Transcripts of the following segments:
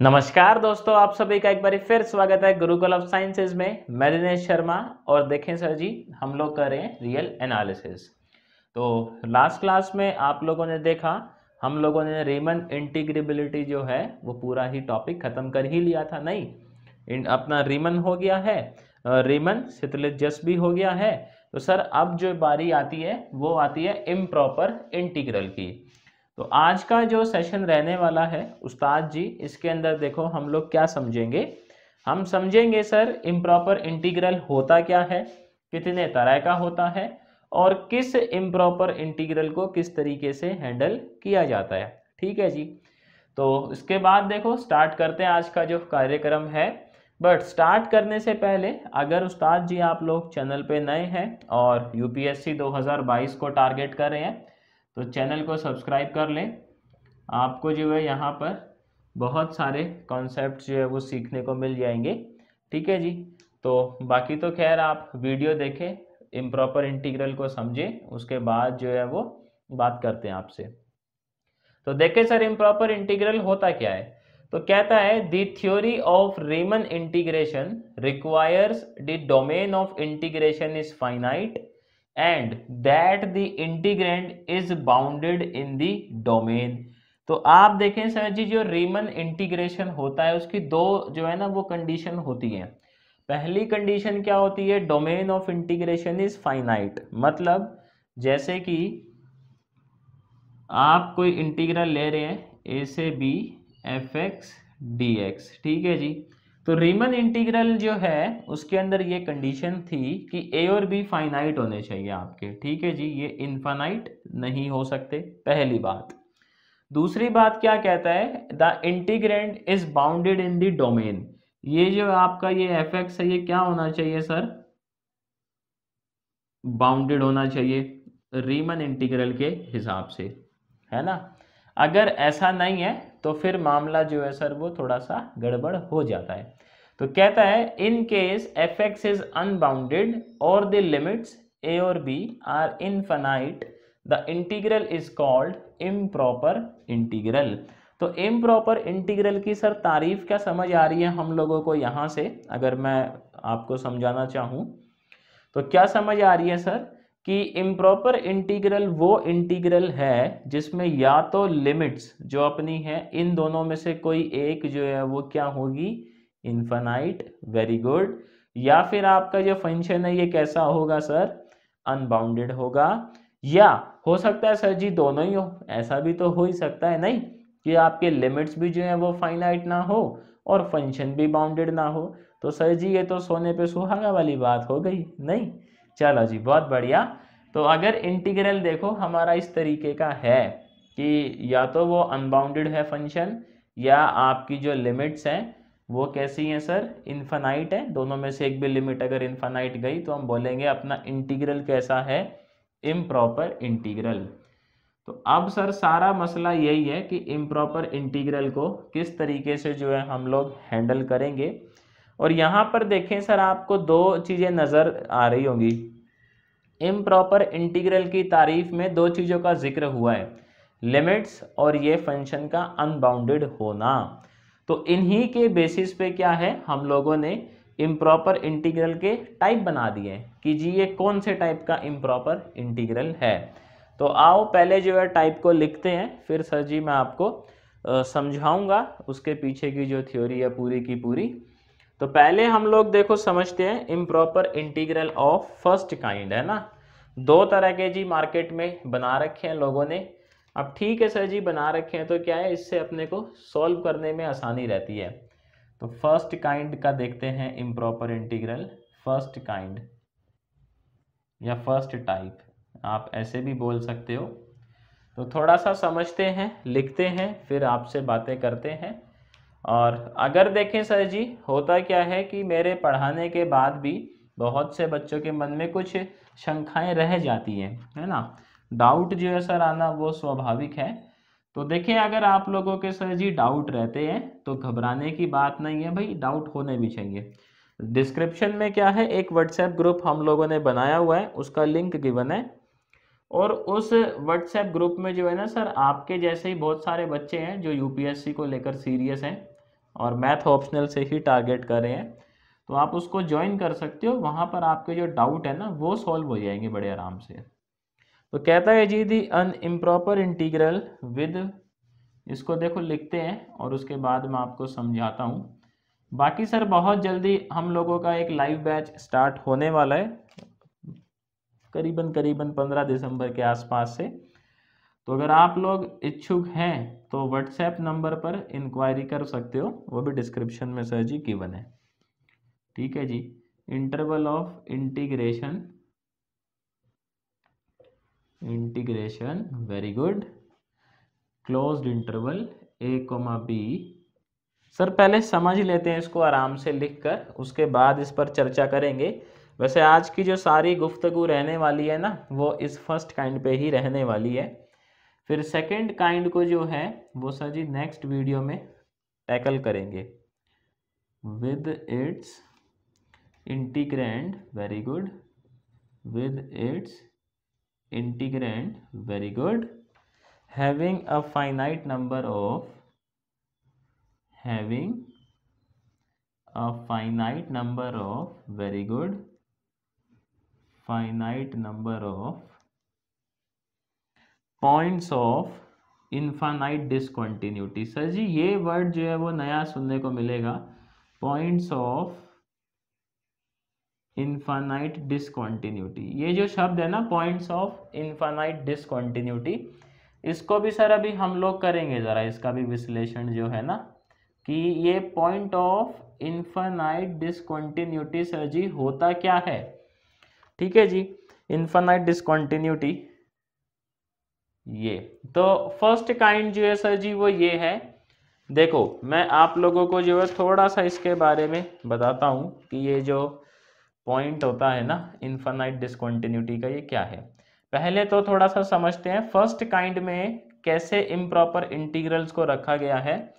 नमस्कार दोस्तों, आप सभी का एक बार फिर स्वागत है गुरुकुल ऑफ साइंसेज में। मैं दिनेश शर्मा और देखें सर जी, हम लोग कर रहे हैं रियल एनालिसिस। तो लास्ट क्लास में आप लोगों ने देखा, हम लोगों ने रीमन इंटीग्रेबिलिटी जो है वो पूरा ही टॉपिक खत्म कर ही लिया था। नहीं, अपना रीमन हो गया है, रीमन सितलित जस भी हो गया है। तो सर अब जो बारी आती है वो आती है इम्प्रॉपर इंटीग्रल की। तो आज का जो सेशन रहने वाला है उस्ताद जी, इसके अंदर देखो हम लोग क्या समझेंगे। हम समझेंगे सर इम्प्रॉपर इंटीग्रल होता क्या है, कितने तरह का होता है और किस इम्प्रॉपर इंटीग्रल को किस तरीके से हैंडल किया जाता है। ठीक है जी। तो इसके बाद देखो स्टार्ट करते हैं आज का जो कार्यक्रम है। बट स्टार्ट करने से पहले अगर उस्ताद जी आप लोग चैनल पे नए हैं और यूपीएससी 2022 को टारगेट कर रहे हैं तो चैनल को सब्सक्राइब कर लें। आपको जो है यहाँ पर बहुत सारे कॉन्सेप्ट जो है वो सीखने को मिल जाएंगे। ठीक है जी। तो बाकी तो खैर आप वीडियो देखें, इम्प्रॉपर इंटीग्रल को समझें, उसके बाद जो है वो बात करते हैं आपसे। तो देखें सर इम्प्रॉपर इंटीग्रल होता क्या है। तो कहता है the theory of Riemann integration requires the domain of integration is finite and that the integrand is bounded in the domain. तो आप देखें सर जी, जो रीमन इंटीग्रेशन होता है उसकी दो जो है ना वो कंडीशन होती है। पहली कंडीशन क्या होती है, domain of integration is finite. मतलब जैसे कि आप कोई इंटीग्रल ले रहे हैं ए से b f x d x. ठीक है जी। तो रीमन इंटीग्रल जो है उसके अंदर ये कंडीशन थी कि ए और बी फाइनाइट होने चाहिए आपके। ठीक है जी, ये इनफाइनाइट नहीं हो सकते, पहली बात। दूसरी बात क्या कहता है, the integrand is bounded in the domain. ये जो आपका ये एफ एक्स है ये क्या होना चाहिए सर, बाउंडेड होना चाहिए रीमन इंटीग्रल के हिसाब से, है ना। अगर ऐसा नहीं है तो फिर मामला जो है सर वो थोड़ा सा गड़बड़ हो जाता है। तो कहता है in case f x is unbounded और द लिमिट्स ए और b are infinite the integral is called improper integral. तो इम्प्रॉपर इंटीग्रल की सर तारीफ क्या समझ आ रही है हम लोगों को यहाँ से, अगर मैं आपको समझाना चाहूँ तो क्या समझ आ रही है सर कि इम्प्रॉपर इंटीग्रल वो इंटीग्रल है जिसमें या तो लिमिट्स जो अपनी है इन दोनों में से कोई एक जो है वो क्या होगी, इनफाइनाइट, वेरी गुड। या फिर आपका जो फंक्शन है ये कैसा होगा सर, अनबाउंडेड होगा। या हो सकता है सर जी दोनों ही हो, ऐसा भी तो हो ही सकता है नहीं कि आपके लिमिट्स भी जो है वो फाइनाइट ना हो और फंक्शन भी बाउंडेड ना हो। तो सर जी ये तो सोने पे सुहागा वाली बात हो गई। नहीं, चलो जी बहुत बढ़िया। तो अगर इंटीग्रल देखो हमारा इस तरीके का है कि या तो वो अनबाउंडेड है फंक्शन या आपकी जो लिमिट्स हैं वो कैसी हैं सर, इनफाइनाइट है। दोनों में से एक भी लिमिट अगर इनफाइनाइट गई तो हम बोलेंगे अपना इंटीग्रल कैसा है, इम्प्रॉपर इंटीग्रल। तो अब सर सारा मसला यही है कि इम्प्रॉपर इंटीग्रल को किस तरीके से जो है हम लोग हैंडल करेंगे। और यहाँ पर देखें सर आपको दो चीज़ें नज़र आ रही होंगी। इम्प्रॉपर इंटीग्रल की तारीफ में दो चीज़ों का जिक्र हुआ है, लिमिट्स और ये फंक्शन का अनबाउंडेड होना। तो इन्हीं के बेसिस पे क्या है, हम लोगों ने इम्प्रॉपर इंटीग्रल के टाइप बना दिए कि जी ये कौन से टाइप का इम्प्रॉपर इंटीग्रल है। तो आओ पहले जो है टाइप को लिखते हैं, फिर सर जी मैं आपको समझाऊंगा उसके पीछे की जो थ्योरी है पूरी की पूरी। तो पहले हम लोग देखो समझते हैं improper integral of first kind, है ना। दो तरह के जी मार्केट में बना रखे हैं लोगों ने। अब ठीक है सर जी बना रखे हैं तो क्या है, इससे अपने को सॉल्व करने में आसानी रहती है। तो फर्स्ट काइंड का देखते हैं इम्प्रॉपर इंटीग्रल, फर्स्ट काइंड या फर्स्ट टाइप, आप ऐसे भी बोल सकते हो। तो थोड़ा सा समझते हैं, लिखते हैं, फिर आपसे बातें करते हैं। और अगर देखें सर जी होता क्या है कि मेरे पढ़ाने के बाद भी बहुत से बच्चों के मन में कुछ शंकाएं रह जाती हैं, है ना। डाउट जो है सर आना वो स्वाभाविक है। तो देखिए अगर आप लोगों के सर जी डाउट रहते हैं तो घबराने की बात नहीं है भाई, डाउट होने भी चाहिए। डिस्क्रिप्शन में क्या है, एक व्हाट्सएप ग्रुप हम लोगों ने बनाया हुआ है, उसका लिंक गिवन है। और उस व्हाट्सएप ग्रुप में जो है ना सर आपके जैसे ही बहुत सारे बच्चे हैं जो यूपीएससी को लेकर सीरियस हैं। और मैथ ऑप्शनल से ही टारगेट कर रहे हैं, तो आप उसको ज्वाइन कर सकते हो। वहाँ पर आपके जो डाउट है ना वो सॉल्व हो जाएंगे बड़े आराम से। तो कहता है जी दी अन इम्प्रॉपर इंटीग्रल विद, इसको देखो लिखते हैं और उसके बाद मैं आपको समझाता हूँ। बाकी सर बहुत जल्दी हम लोगों का एक लाइव बैच स्टार्ट होने वाला है, करीबन 15 दिसंबर के आसपास से। तो अगर आप लोग इच्छुक हैं तो व्हाट्सएप नंबर पर इंक्वायरी कर सकते हो, वो भी डिस्क्रिप्शन में सर जी गिवन है। ठीक है जी। Interval of integration, integration very good, closed interval A comma B. Sir पहले समझ लेते हैं इसको आराम से लिखकर, उसके बाद इस पर चर्चा करेंगे। वैसे आज की जो सारी गुफ्तगू रहने वाली है ना वो इस फर्स्ट काइंड पे ही रहने वाली है। फिर सेकंड काइंड को जो है वो सर जी नेक्स्ट वीडियो में टैकल करेंगे with its integrand very good, with its integrand very good, having a finite number of, having a finite number of very good, finite number of points of infinite discontinuity। Sir ji ये word जो है वो नया सुनने को मिलेगा, points of infinite discontinuity. ये जो शब्द है ना पॉइंट्स ऑफ इनफाइनाइट डिसकॉन्टिन्यूटी, इसको भी सर अभी हम लोग करेंगे ज़रा इसका भी विश्लेषण जो है ना, कि ये point of infinite discontinuity sir ji होता क्या है। ठीक है जी, इनफाइनाइट डिसकॉन्टिन्यूटी ये तो फर्स्ट काइंड जो है सर जी वो ये है। देखो मैं आप लोगों को जो है थोड़ा सा इसके बारे में बताता हूँ कि ये जो पॉइंट होता है ना इनफाइनाइट डिसकॉन्टिन्यूटी का ये क्या है। पहले तो थोड़ा सा समझते हैं फर्स्ट काइंड में कैसे इम्प्रॉपर इंटीग्रल्स को रखा गया है।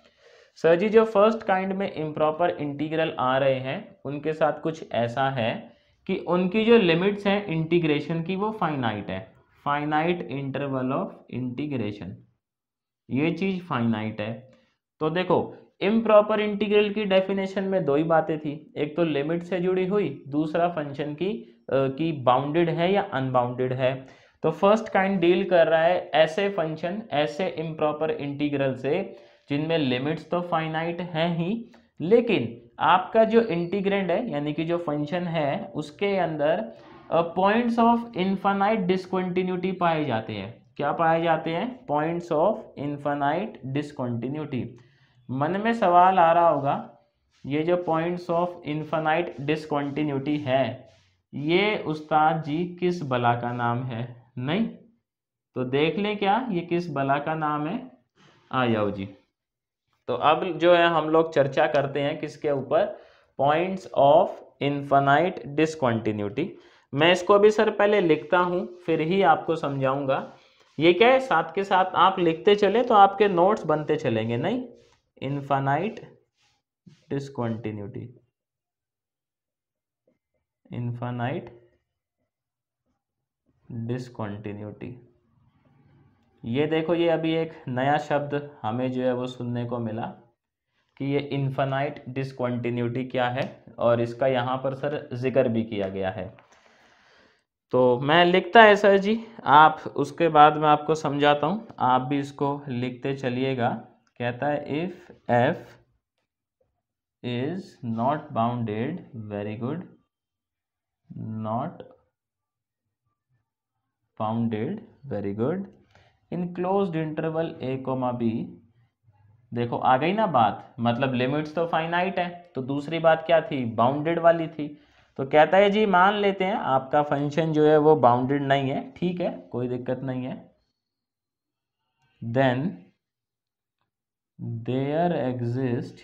सर जी जो फर्स्ट काइंड में इम्प्रॉपर इंटीग्रल आ रहे हैं उनके साथ कुछ ऐसा है कि उनकी जो लिमिट्स हैं इंटीग्रेशन की वो फाइनाइट है, फाइनाइट इंटरवल ऑफ इंटीग्रेशन, ये चीज फाइनाइट है। तो देखो इम्प्रॉपर इंटीग्रल की डेफिनेशन में दो ही बातें थी, एक तो लिमिट से जुड़ी हुई, दूसरा फंक्शन की बाउंडेड है या अनबाउंडेड है। तो फर्स्ट काइंड डील कर रहा है ऐसे फंक्शन, ऐसे इम्प्रॉपर इंटीग्रल से जिनमें लिमिट्स तो फाइनाइट हैं ही, लेकिन आपका जो इंटीग्रेंड है यानी कि जो फंक्शन है उसके अंदर पॉइंट्स ऑफ इनफाइनाइट डिसकंटिन्यूटी पाए जाते हैं। क्या पाए जाते हैं? Points of infinite discontinuity. मन में सवाल आ रहा होगा ये जो पॉइंट्स ऑफ इनफाइनाइट डिसकंटिन्यूटी है ये उस्ताद जी किस बला का नाम है? नहीं तो देख लें क्या ये किस बला का नाम है। आ जाओ जी। तो अब जो है हम लोग चर्चा करते हैं किसके ऊपर, पॉइंट्स ऑफ इनफाइनाइट डिसकंटिन्यूटी। मैं इसको भी सर पहले लिखता हूं फिर ही आपको समझाऊंगा। ये क्या है, साथ के साथ आप लिखते चले तो आपके नोट्स बनते चलेंगे। नहीं, इनफाइनाइट डिसकंटिन्यूटी, इनफाइनाइट डिसकंटिन्यूटी। ये देखो ये अभी एक नया शब्द हमें जो है वो सुनने को मिला कि ये इनफाइनाइट डिसकंटिन्यूटी क्या है, और इसका यहाँ पर सर जिक्र भी किया गया है। तो मैं लिखता है सर जी, आप उसके बाद मैं आपको समझाता हूँ, आप भी इसको लिखते चलिएगा। कहता है if f is not bounded, very good, not bounded very good, in closed interval a comma b। देखो आ गई ना बात, मतलब लिमिट्स तो फाइनाइट है, तो दूसरी बात क्या थी, बाउंडेड वाली थी। तो कहता है जी मान लेते हैं आपका फंक्शन जो है वो बाउंडेड नहीं है, ठीक है कोई दिक्कत नहीं है, then there exist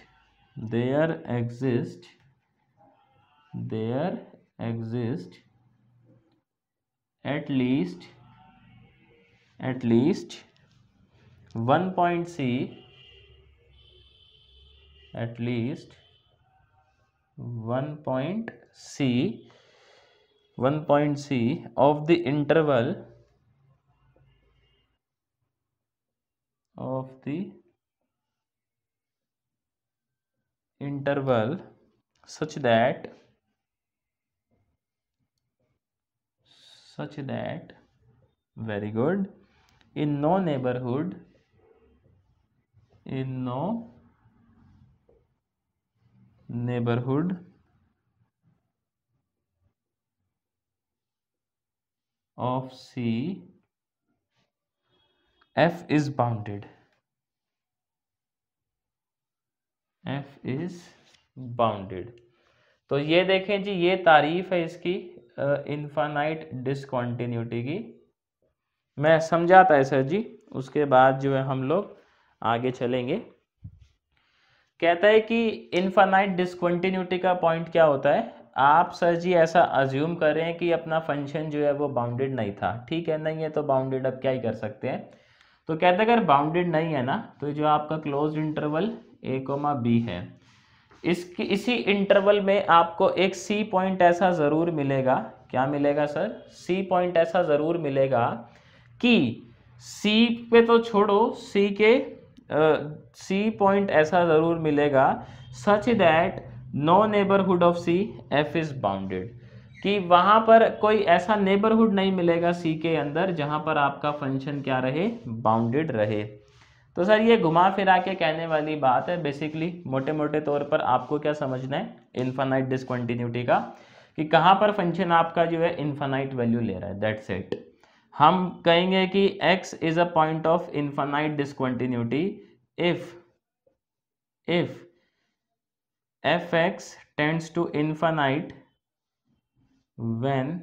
at least one point c, at least one point c of the interval interval such that very good, in no neighborhood of C F is bounded. तो ये देखें जी, ये तारीफ है इसकी इनफाइनाइट डिसकंटिन्यूटी की। मैं समझाता है सर जी, उसके बाद जो है हम लोग आगे चलेंगे। कहता है कि इनफाइनाइट डिसकंटिन्यूटी का पॉइंट क्या होता है। आप सर जी ऐसा अज्यूम करें कि अपना फंक्शन जो है वो बाउंडेड नहीं था, ठीक है, नहीं है तो बाउंडेड, अब क्या ही कर सकते हैं। तो कहते हैं अगर बाउंडेड नहीं है ना, तो जो आपका क्लोज्ड इंटरवल a, b है, इसी इंटरवल में आपको एक सी पॉइंट ऐसा ज़रूर मिलेगा। क्या मिलेगा सर? सी पॉइंट ऐसा ज़रूर मिलेगा कि सी पे तो छोड़ो, सी पॉइंट ऐसा ज़रूर मिलेगा such that no neighbourhood of c f is bounded, कि वहाँ पर कोई ऐसा नेबरहुड नहीं मिलेगा सी के अंदर जहाँ पर आपका फंक्शन क्या रहे, बाउंडेड रहे। तो सर ये घुमा फिरा के कहने वाली बात है। बेसिकली मोटे मोटे तौर पर आपको क्या समझना है इनफाइनाइट डिसकंटिन्यूटी का, कि कहाँ पर फंक्शन आपका जो है इनफाइनाइट वैल्यू ले रहा है, दैट्स इट। हम कहेंगे कि x is a point of infinite discontinuity if fx tends to infinite when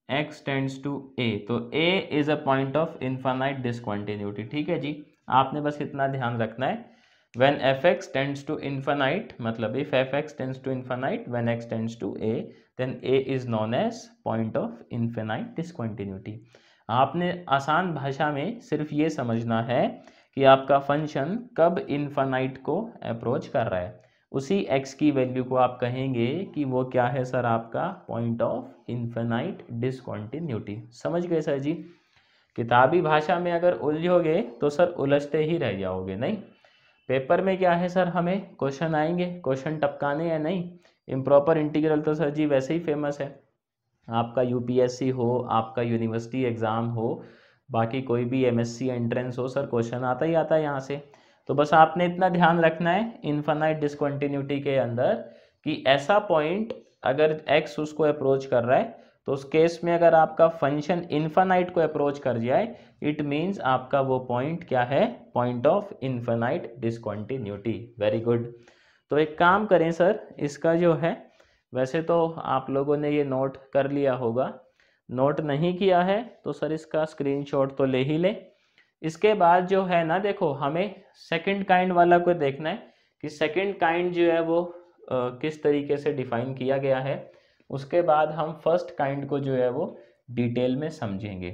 x tends to a, तो a is a point of infinite discontinuity. ठीक है जी, आपने बस इतना ध्यान रखना है, when fx tends to infinite, मतलब if fx tends to infinite when x tends to a, then a is known as point of infinite discontinuity। आपने आसान भाषा में सिर्फ ये समझना है कि आपका फंक्शन कब इनफाइनाइट को अप्रोच कर रहा है, उसी x की वैल्यू को आप कहेंगे कि वो क्या है सर, आपका पॉइंट ऑफ इनफाइनाइट डिसकंटिन्यूटी। समझ गए सर जी? किताबी भाषा में अगर उलझोगे तो सर उलझते ही रह जाओगे। नहीं, पेपर में क्या है सर, हमें क्वेश्चन आएंगे, क्वेश्चन टपकाने या नहीं। इम्प्रॉपर इंटीग्रल तो सर जी वैसे ही फेमस है, आपका यूपीएससी हो, आपका यूनिवर्सिटी एग्ज़ाम हो, बाकी कोई भी एमएससी एंट्रेंस हो, सर क्वेश्चन आता ही आता है यहाँ से। तो बस आपने इतना ध्यान रखना है इनफाइनाइट डिसकंटिन्यूटी के अंदर कि ऐसा पॉइंट अगर x उसको अप्रोच कर रहा है, तो उस केस में अगर आपका फंक्शन इनफाइनाइट को अप्रोच कर जाए, इट मीन्स आपका वो पॉइंट क्या है, point of infinite discontinuity. Very good. तो एक काम करें सर, इसका जो है, वैसे तो आप लोगों ने ये नोट कर लिया होगा, नोट नहीं किया है तो सर इसका स्क्रीनशॉट तो ले ही लें। इसके बाद जो है ना, देखो हमें सेकंड काइंड वाला को देखना है कि सेकंड काइंड जो है वो किस तरीके से डिफाइन किया गया है। उसके बाद हम फर्स्ट काइंड को जो है वो डिटेल में समझेंगे।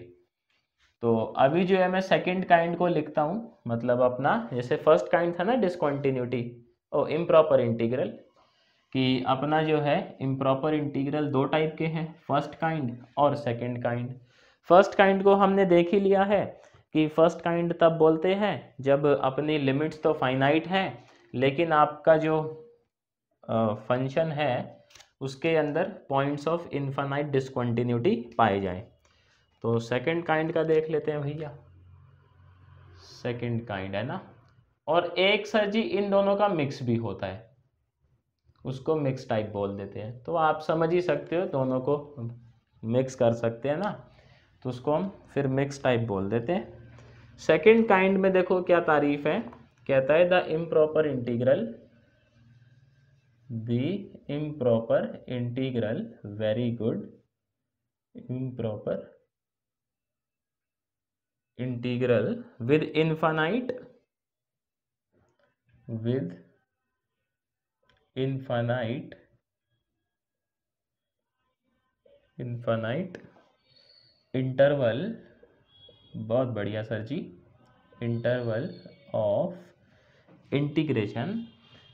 तो अभी जो है मैं सेकंड काइंड को लिखता हूँ, मतलब अपना जैसे फर्स्ट काइंड था ना डिसकंटिन्यूटी और इम्प्रॉपर इंटीग्रल, कि अपना जो है इम्प्रॉपर इंटीग्रल दो टाइप के हैं, फर्स्ट काइंड और सेकंड काइंड। फर्स्ट काइंड को हमने देख ही लिया है कि फर्स्ट काइंड तब बोलते हैं जब अपनी लिमिट्स तो फाइनाइट हैं, लेकिन आपका जो फंक्शन है उसके अंदर पॉइंट्स ऑफ इनफाइनाइट डिसकंटिन्यूटी पाए जाएं। तो सेकंड काइंड का देख लेते हैं भैया, सेकंड काइंड है ना, और एक सर जी इन दोनों का मिक्स भी होता है, उसको मिक्स टाइप बोल देते हैं। तो आप समझ ही सकते हो, दोनों को मिक्स कर सकते हैं ना, तो उसको हम फिर मिक्स टाइप बोल देते हैं। सेकंड काइंड में देखो क्या तारीफ है, कहता है the improper integral, very good, improper integral with infinite interval, बहुत बढ़िया sir ji, interval of integration.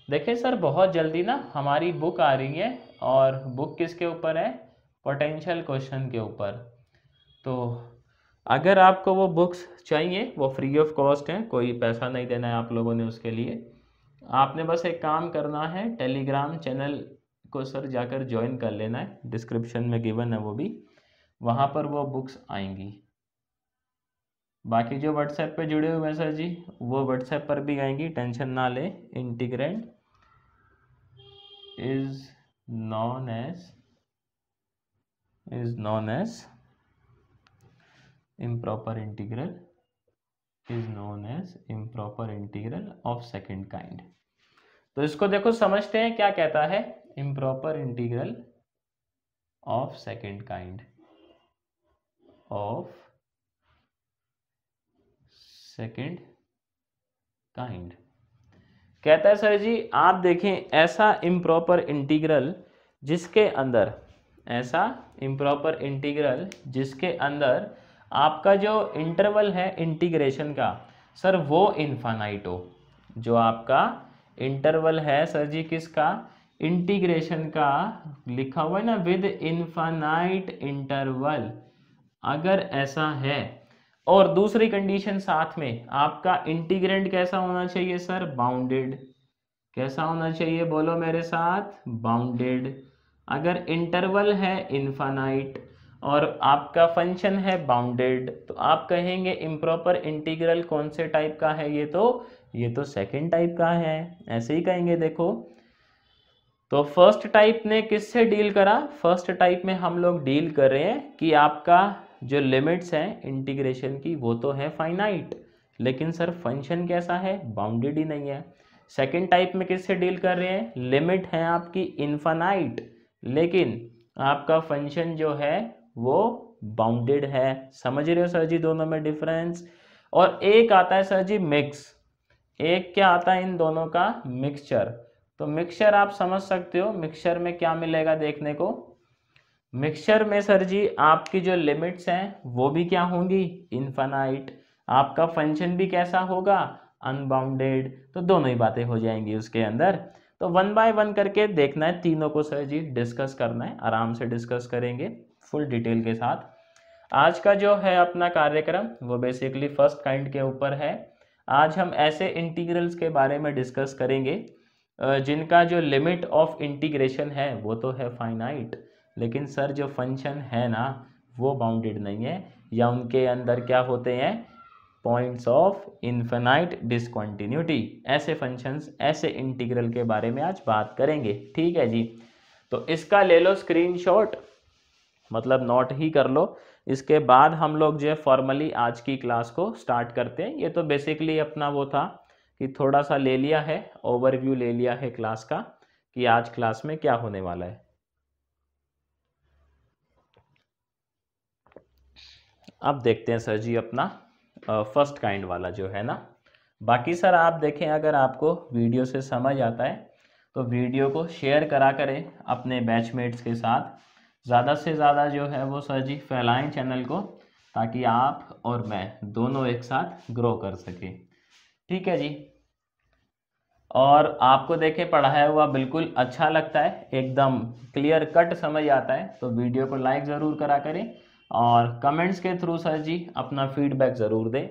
देखिए सर बहुत जल्दी ना हमारी बुक आ रही है, और बुक किसके ऊपर है, पोटेंशियल क्वेश्चन के ऊपर। तो अगर आपको वो बुक्स चाहिए, वो फ्री ऑफ कॉस्ट हैं, कोई पैसा नहीं देना है आप लोगों ने उसके लिए। आपने बस एक काम करना है, टेलीग्राम चैनल को सर जाकर ज्वाइन कर लेना है, डिस्क्रिप्शन में गिवन है वो भी, वहाँ पर वो बुक्स आएंगी। बाकी जो व्हाट्सएप पे जुड़े हुए हैं सर जी, वो व्हाट्सएप पर भी आएंगी, टेंशन ना ले। Integrand is non as improper integral is known as improper integral of second kind। तो इसको देखो समझते हैं क्या कहता है, improper integral of second kind कहता है सर जी, आप देखें ऐसा इम्प्रॉपर इंटीग्रल जिसके अंदर, ऐसा इम्प्रॉपर इंटीग्रल जिसके अंदर आपका जो इंटरवल है इंटीग्रेशन का सर वो इनफाइनाइट हो। जो आपका इंटरवल है सर जी किसका, इंटीग्रेशन का, लिखा हुआ है ना विद इनफाइनाइट इंटरवल, अगर ऐसा है, और दूसरी कंडीशन साथ में आपका इंटीग्रेंड कैसा होना चाहिए सर, बाउंडेड। कैसा होना चाहिए, बोलो मेरे साथ, बाउंडेड। अगर इंटरवल है इनफाइनाइट और आपका फंक्शन है बाउंडेड, तो आप कहेंगे इम्प्रॉपर इंटीग्रल कौन से टाइप का है, ये तो सेकंड टाइप का है, ऐसे ही कहेंगे। देखो तो फर्स्ट टाइप ने किससे डील करा, फर्स्ट टाइप में हम लोग डील कर रहे हैं कि आपका जो लिमिट्स हैं इंटीग्रेशन की वो तो है फाइनाइट, लेकिन सर फंक्शन कैसा है, बाउंडेड ही नहीं है। सेकंड टाइप में किससे डील कर रहे हैं, लिमिट है आपकी इनफाइनाइट, लेकिन आपका फंक्शन जो है वो बाउंडेड है। समझ रहे हो सर जी दोनों में डिफरेंस। और एक आता है सर जी मिक्स, एक क्या आता है इन दोनों का, मिक्सचर। तो मिक्सचर आप समझ सकते हो, मिक्सचर में क्या मिलेगा देखने को, मिक्सचर में सर जी आपकी जो लिमिट्स हैं वो भी क्या होंगी, इनफाइनाइट, आपका फंक्शन भी कैसा होगा, अनबाउंडेड। तो दोनों ही बातें हो जाएंगी उसके अंदर। तो वन बाय वन करके देखना है, तीनों को सर जी डिस्कस करना है, आराम से डिस्कस करेंगे फुल डिटेल के साथ। आज का जो है अपना कार्यक्रम वो बेसिकली फर्स्ट काइंड के ऊपर है। आज हम ऐसे इंटीग्रल्स के बारे में डिस्कस करेंगे जिनका जो लिमिट ऑफ इंटीग्रेशन है वो तो है फाइनाइट, लेकिन सर जो फंक्शन है ना वो बाउंडेड नहीं है, या उनके अंदर क्या होते हैं, पॉइंट्स ऑफ इनफिनाइट डिसकंटिन्यूटी। ऐसे फंक्शंस, ऐसे इंटीग्रल के बारे में आज बात करेंगे, ठीक है जी। तो इसका ले लो स्क्रीनशॉट, मतलब नोट ही कर लो। इसके बाद हम लोग जो है फॉर्मली आज की क्लास को स्टार्ट करते हैं। ये तो बेसिकली अपना वो था कि थोड़ा सा ले लिया है, ओवरव्यू ले लिया है क्लास का कि आज क्लास में क्या होने वाला है। अब देखते हैं सर जी अपना फर्स्ट काइंड वाला जो है ना। बाकी सर आप देखें, अगर आपको वीडियो से समझ आता है तो वीडियो को शेयर करा करें अपने बैचमेट्स के साथ, ज़्यादा से ज़्यादा जो है वो सर जी फैलाएं चैनल को, ताकि आप और मैं दोनों एक साथ ग्रो कर सकें, ठीक है जी। और आपको देखें पढ़ाया हुआ बिल्कुल अच्छा लगता है, एकदम क्लियर कट समझ आता है, तो वीडियो को लाइक ज़रूर करा करें और कमेंट्स के थ्रू सर जी अपना फीडबैक ज़रूर दें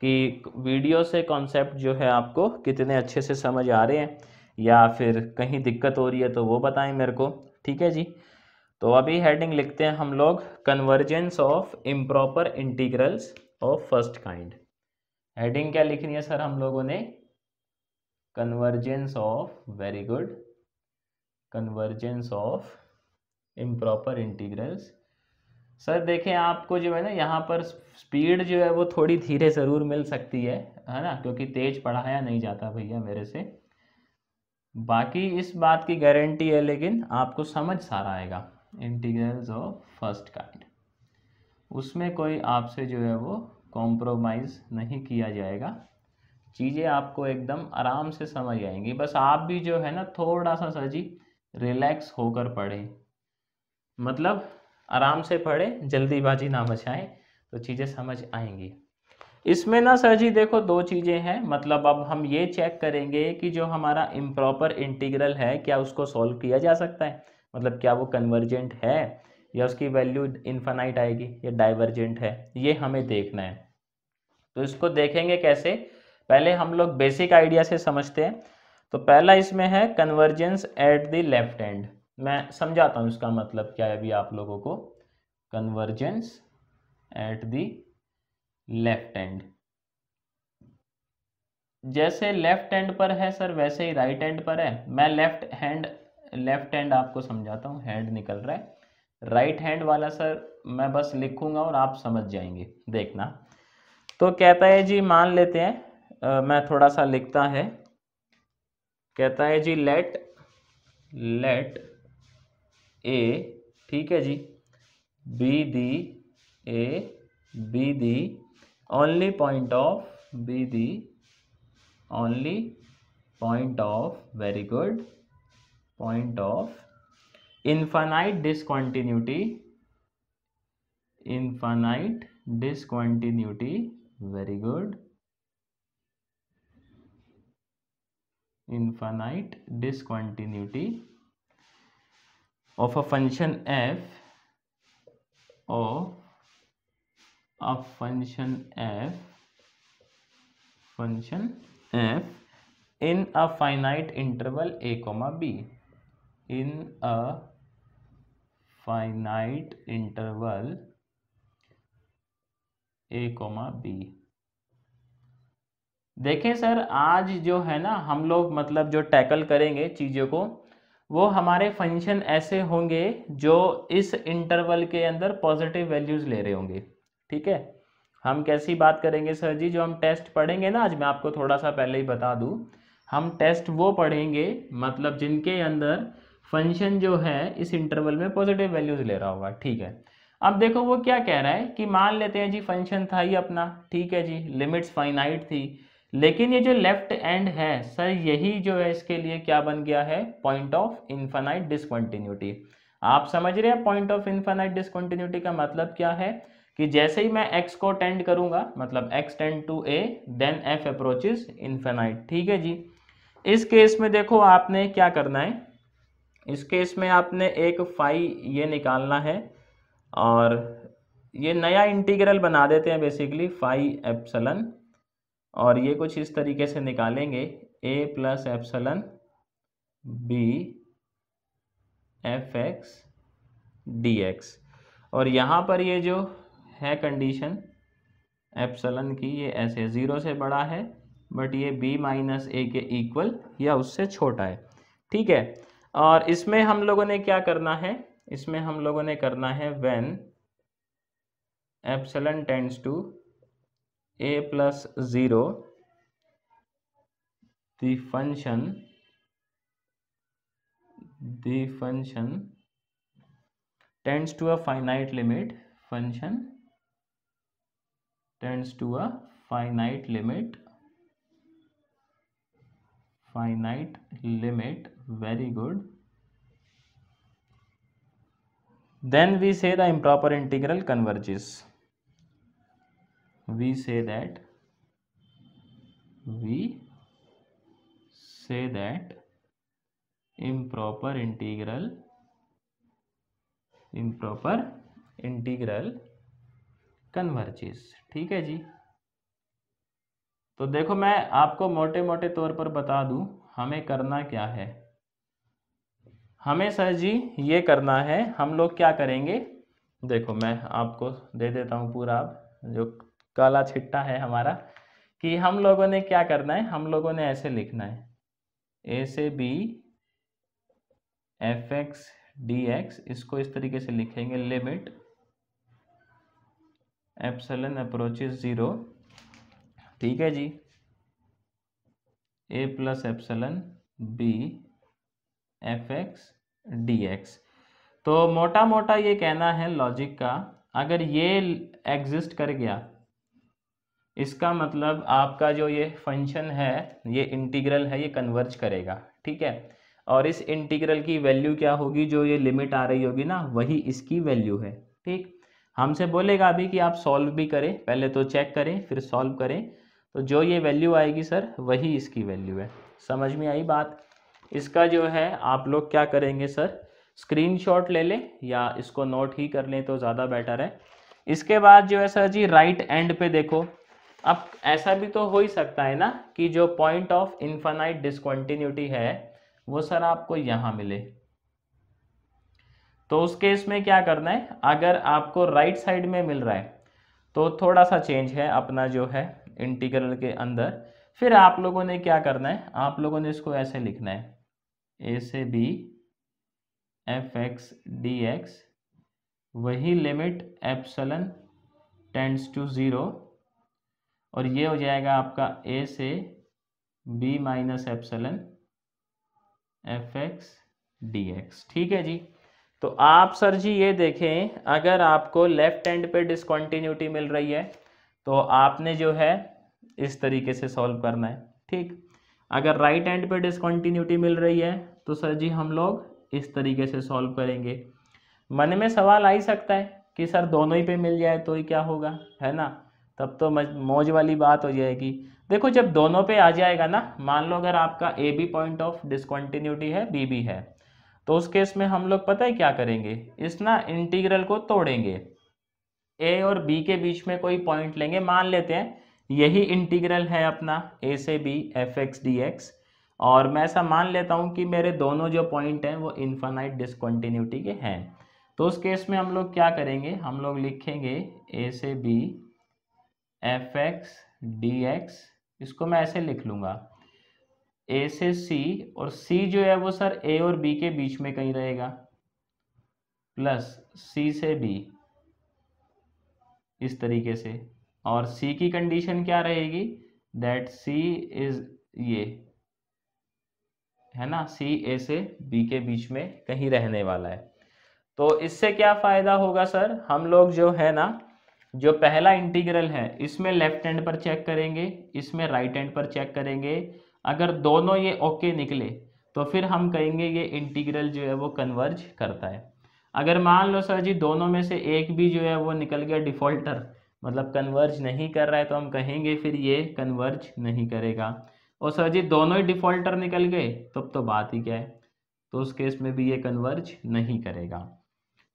कि वीडियो से कॉन्सेप्ट जो है आपको कितने अच्छे से समझ आ रहे हैं, या फिर कहीं दिक्कत हो रही है तो वो बताएं मेरे को, ठीक है जी। तो अभी हेडिंग लिखते हैं हम लोग, convergence of improper integrals of first kind. Heading क्या लिखनी है सर हम लोगों ने, convergence of, very good, convergence of improper integrals. Sir देखें आपको जो है ना यहाँ पर स्पीड जो है वो थोड़ी धीरे ज़रूर मिल सकती है ना, क्योंकि तेज पढ़ाया नहीं जाता भैया मेरे से। बाकी इस बात की गारंटी है, लेकिन आपको समझ सारा आएगा। इंटीग्रल्स ऑफ फर्स्ट काइंड, उसमें कोई आपसे जो है वो कॉम्प्रोमाइज़ नहीं किया जाएगा, चीज़ें आपको एकदम आराम से समझ आएंगी। बस आप भी जो है ना थोड़ा सा सर जी रिलैक्स होकर पढ़ें, मतलब आराम से पढ़ें, जल्दीबाजी ना मचाएं, तो चीज़ें समझ आएंगी। इसमें ना सर जी देखो दो चीज़ें हैं, मतलब अब हम ये चेक करेंगे कि जो हमारा इम्प्रॉपर इंटीग्रल है क्या उसको सॉल्व किया जा सकता है, मतलब क्या वो कन्वर्जेंट है या उसकी वैल्यू इनफाइनाइट आएगी या डाइवर्जेंट है, ये हमें देखना है। तो इसको देखेंगे कैसे, पहले हम लोग बेसिक आइडिया से समझते हैं। तो पहला इसमें है convergence at the left hand. मैं समझाता हूँ इसका मतलब क्या है अभी आप लोगों को। Convergence at the left hand, जैसे लेफ्ट हैंड पर है सर वैसे ही राइट हैंड पर है। मैं लेफ्ट हैंड आपको समझाता हूँ, हैंड निकल रहा है। राइट हैंड वाला सर मैं बस लिखूंगा और आप समझ जाएंगे, देखना। तो कहता है जी, मान लेते हैं मैं थोड़ा सा लिखता है। कहता है जी लेट ए, ठीक है जी, B the A B the only point of very good point of infinite discontinuity very good infinite discontinuity of a function f in a finite interval a comma b, in a finite interval a comma b। देखें sir, आज जो है ना हम लोग मतलब जो tackle करेंगे चीज़ों को, वो हमारे फंक्शन ऐसे होंगे जो इस इंटरवल के अंदर पॉजिटिव वैल्यूज ले रहे होंगे। ठीक है, हम कैसी बात करेंगे सर जी, जो हम टेस्ट पढ़ेंगे ना आज, मैं आपको थोड़ा सा पहले ही बता दूं, हम टेस्ट वो पढ़ेंगे मतलब जिनके अंदर फंक्शन जो है इस इंटरवल में पॉजिटिव वैल्यूज ले रहा होगा। ठीक है, अब देखो वो क्या कह रहा है कि मान लेते हैं जी फंक्शन था ही अपना, ठीक है जी, लिमिट्स फाइनाइट थी, लेकिन ये जो लेफ्ट एंड है सर यही जो है इसके लिए क्या बन गया है, पॉइंट ऑफ इनफाइनाइट डिसकंटिन्यूटी। आप समझ रहे हैं पॉइंट ऑफ इनफाइनाइट डिसकंटिन्यूटी का मतलब क्या है, कि जैसे ही मैं x को टेंड करूंगा, मतलब x tend to a then f approaches infinite. ठीक है जी, इस केस में देखो आपने क्या करना है, इस केस में आपने एक फाई ये निकालना है और ये नया इंटीग्रल बना देते हैं बेसिकली, फाई एप्सलन, और ये कुछ इस तरीके से निकालेंगे a plus epsilon b F x d x, और यहाँ पर ये जो है कंडीशन एप्सलन की, ये ऐसे 0 से बड़ा है बट ये b माइनस ए के इक्वल या उससे छोटा है। ठीक है, और इसमें हम लोगों ने क्या करना है, इसमें हम लोगों ने करना है when epsilon tends to a plus 0 the function tends to a finite limit, function tends to a finite limit very good, then we say the improper integral converges, we say that improper integral converges। ठीक है जी, तो देखो मैं आपको मोटे मोटे तौर पर बता दूं हमें करना क्या है। हमें सर जी ये करना है, हम लोग क्या करेंगे, देखो मैं आपको दे देता हूँ पूरा जो काला छिट्टा है हमारा, कि हम लोगों ने क्या करना है, हम लोगों ने ऐसे लिखना है a से b F x d x, इसको इस तरीके से लिखेंगे लिमिट एप्सिलॉन अप्रोचेस 0, ठीक है जी, a plus epsilon b F x d x. तो मोटा मोटा ये कहना है लॉजिक का, अगर ये एग्जिस्ट कर गया इसका मतलब आपका जो ये फंक्शन है, ये इंटीग्रल है, ये कन्वर्ज करेगा। ठीक है, और इस इंटीग्रल की वैल्यू क्या होगी, जो ये लिमिट आ रही होगी ना वही इसकी वैल्यू है। ठीक, हमसे बोलेगा अभी कि आप सॉल्व भी करें, पहले तो चेक करें फिर सॉल्व करें, तो जो ये वैल्यू आएगी सर वही इसकी वैल्यू है। समझ में आई बात? इसका जो है आप लोग क्या करेंगे सर, स्क्रीनशॉट ले लें या इसको नोट ही कर लें तो ज़्यादा बेटर है। इसके बाद जो है सर जी राइट एंड पे देखो, अब ऐसा भी तो हो ही सकता है ना कि जो पॉइंट ऑफ इनफाइनाइट डिसकंटिन्यूटी है वो सर आपको यहाँ मिले। तो उस केस में क्या करना है, अगर आपको राइट साइड में मिल रहा है तो थोड़ा सा चेंज है अपना जो है इंटीग्रल के अंदर। फिर आप लोगों ने क्या करना है, आप लोगों ने इसको ऐसे लिखना है, ए से b f x d x, वही लिमिट एप्सलन टेंड्स टू 0, और ये हो जाएगा आपका ए से b minus epsilon f x d x. ठीक है जी। तो आप सर जी ये देखें, अगर आपको लेफ्ट हैंड पे डिसकंटिन्यूटी मिल रही है तो आपने जो है इस तरीके से सॉल्व करना है। ठीक, अगर राइट हैंड पे डिसकंटिन्यूटी मिल रही है तो सर जी हम लोग इस तरीके से सॉल्व करेंगे। मन में सवाल आ ही सकता है कि सर दोनों ही पे मिल जाए तो ही क्या होगा, है ना, तब तो मौज वाली बात हो जाएगी। देखो जब दोनों पे आ जाएगा ना, मान लो अगर आपका a b point of discontinuity है, बी भी है, तो उस केस में हम लोग पता है क्या करेंगे, इस ना इंटीग्रल को तोड़ेंगे। ए और बी के बीच में कोई पॉइंट लेंगे, मान लेते हैं यही इंटीग्रल है अपना ए से b f x d x, और मैं ऐसा मान लेता हूँ कि मेरे दोनों जो पॉइंट हैं वो इनफाइनाइट डिसकंटिन्यूटी के हैं। तो उस केस में हम लोग क्या करेंगे, हम लोग लिखेंगे ए से b f x d x, इसको मैं ऐसे लिख लूँगा ए से सी, और सी जो है वो सर ए और बी के बीच में कहीं रहेगा, प्लस सी से बी इस तरीके से, और सी की कंडीशन क्या रहेगी, दैट सी इज ये, है ना, सी ए से बी के बीच में कहीं रहने वाला है। तो इससे क्या फ़ायदा होगा सर, हम लोग जो है ना, जो पहला इंटीग्रल है इसमें लेफ्ट हैंड पर चेक करेंगे, इसमें राइट हैंड पर चेक करेंगे, अगर दोनों ये ओके निकले तो फिर हम कहेंगे ये इंटीग्रल जो है वो कन्वर्ज करता है। अगर मान लो सर जी दोनों में से एक भी जो है वो निकल गया डिफ़ॉल्टर, मतलब कन्वर्ज नहीं कर रहा है, तो हम कहेंगे फिर ये कन्वर्ज नहीं करेगा। और सर जी दोनों ही डिफ़ॉल्टर निकल गए तब तो बात ही क्या है, तो उस केस में भी ये कन्वर्ज नहीं करेगा।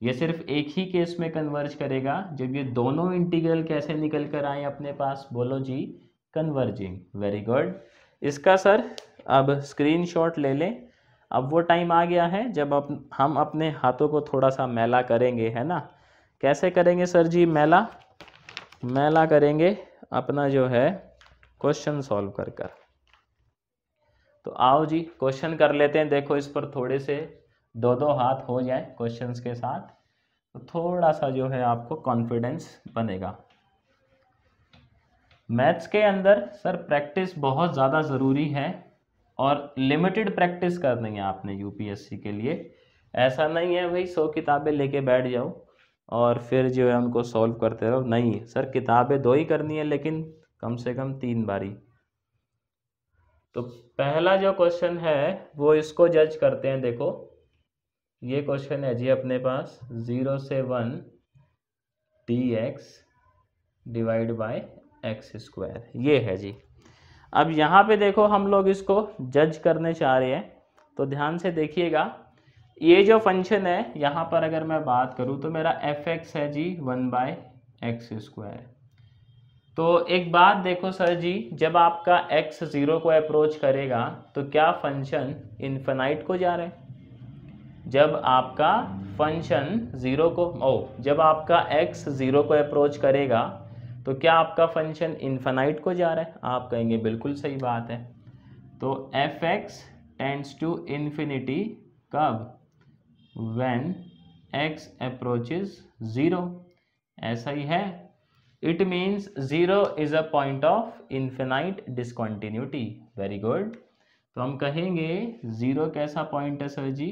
ये सिर्फ एक ही केस में कन्वर्ज करेगा जब ये दोनों इंटीग्रल कैसे निकल कर आए अपने पास, बोलो जी, कन्वर्जिंग। Very good. इसका सर अब स्क्रीनशॉट ले लें। अब वो टाइम आ गया है जब हम अपने हाथों को थोड़ा सा मैला करेंगे, है ना। कैसे करेंगे सर जी मैला, मैला करेंगे अपना जो है क्वेश्चन सॉल्व कर कर। तो आओ जी क्वेश्चन कर लेते हैं। देखो इस पर थोड़े से दो दो हाथ हो जाए क्वेश्चंस के साथ, तो थोड़ा सा जो है आपको कॉन्फिडेंस बनेगा। मैथ्स के अंदर सर प्रैक्टिस बहुत ज़्यादा ज़रूरी है, और लिमिटेड प्रैक्टिस करनी है आपने यूपीएससी के लिए। ऐसा नहीं है भाई 100 किताबें लेके बैठ जाओ और फिर जो है उनको सॉल्व करते रहो, नहीं सर, किताबें 2 ही करनी है लेकिन कम से कम 3 बारी। तो पहला जो क्वेश्चन है वो इसको जज करते हैं। देखो ये क्वेश्चन है जी अपने पास, 0 से 1 dx divide by x square, ये है जी। अब यहाँ पे देखो हम लोग इसको जज करने चाह रहे हैं, तो ध्यान से देखिएगा। ये जो फंक्शन है यहाँ पर अगर मैं बात करूँ तो मेरा एफ एक्स है जी 1 बाय एक्स स्क्वायर। तो एक बात देखो सर जी, जब आपका x 0 को अप्रोच करेगा तो क्या फंक्शन इन्फिनाइट को जा रहा है। जब आपका फंक्शन जब आपका x 0 को अप्रोच करेगा तो क्या आपका फंक्शन इन्फिनाइट को जा रहा है। आप कहेंगे बिल्कुल सही बात है। तो F x tends to infinity कब, व्हेन x अप्रोचेस 0, ऐसा ही है। It means 0 is a point of infinite discontinuity. Very good. तो हम कहेंगे 0 कैसा पॉइंट है सर जी,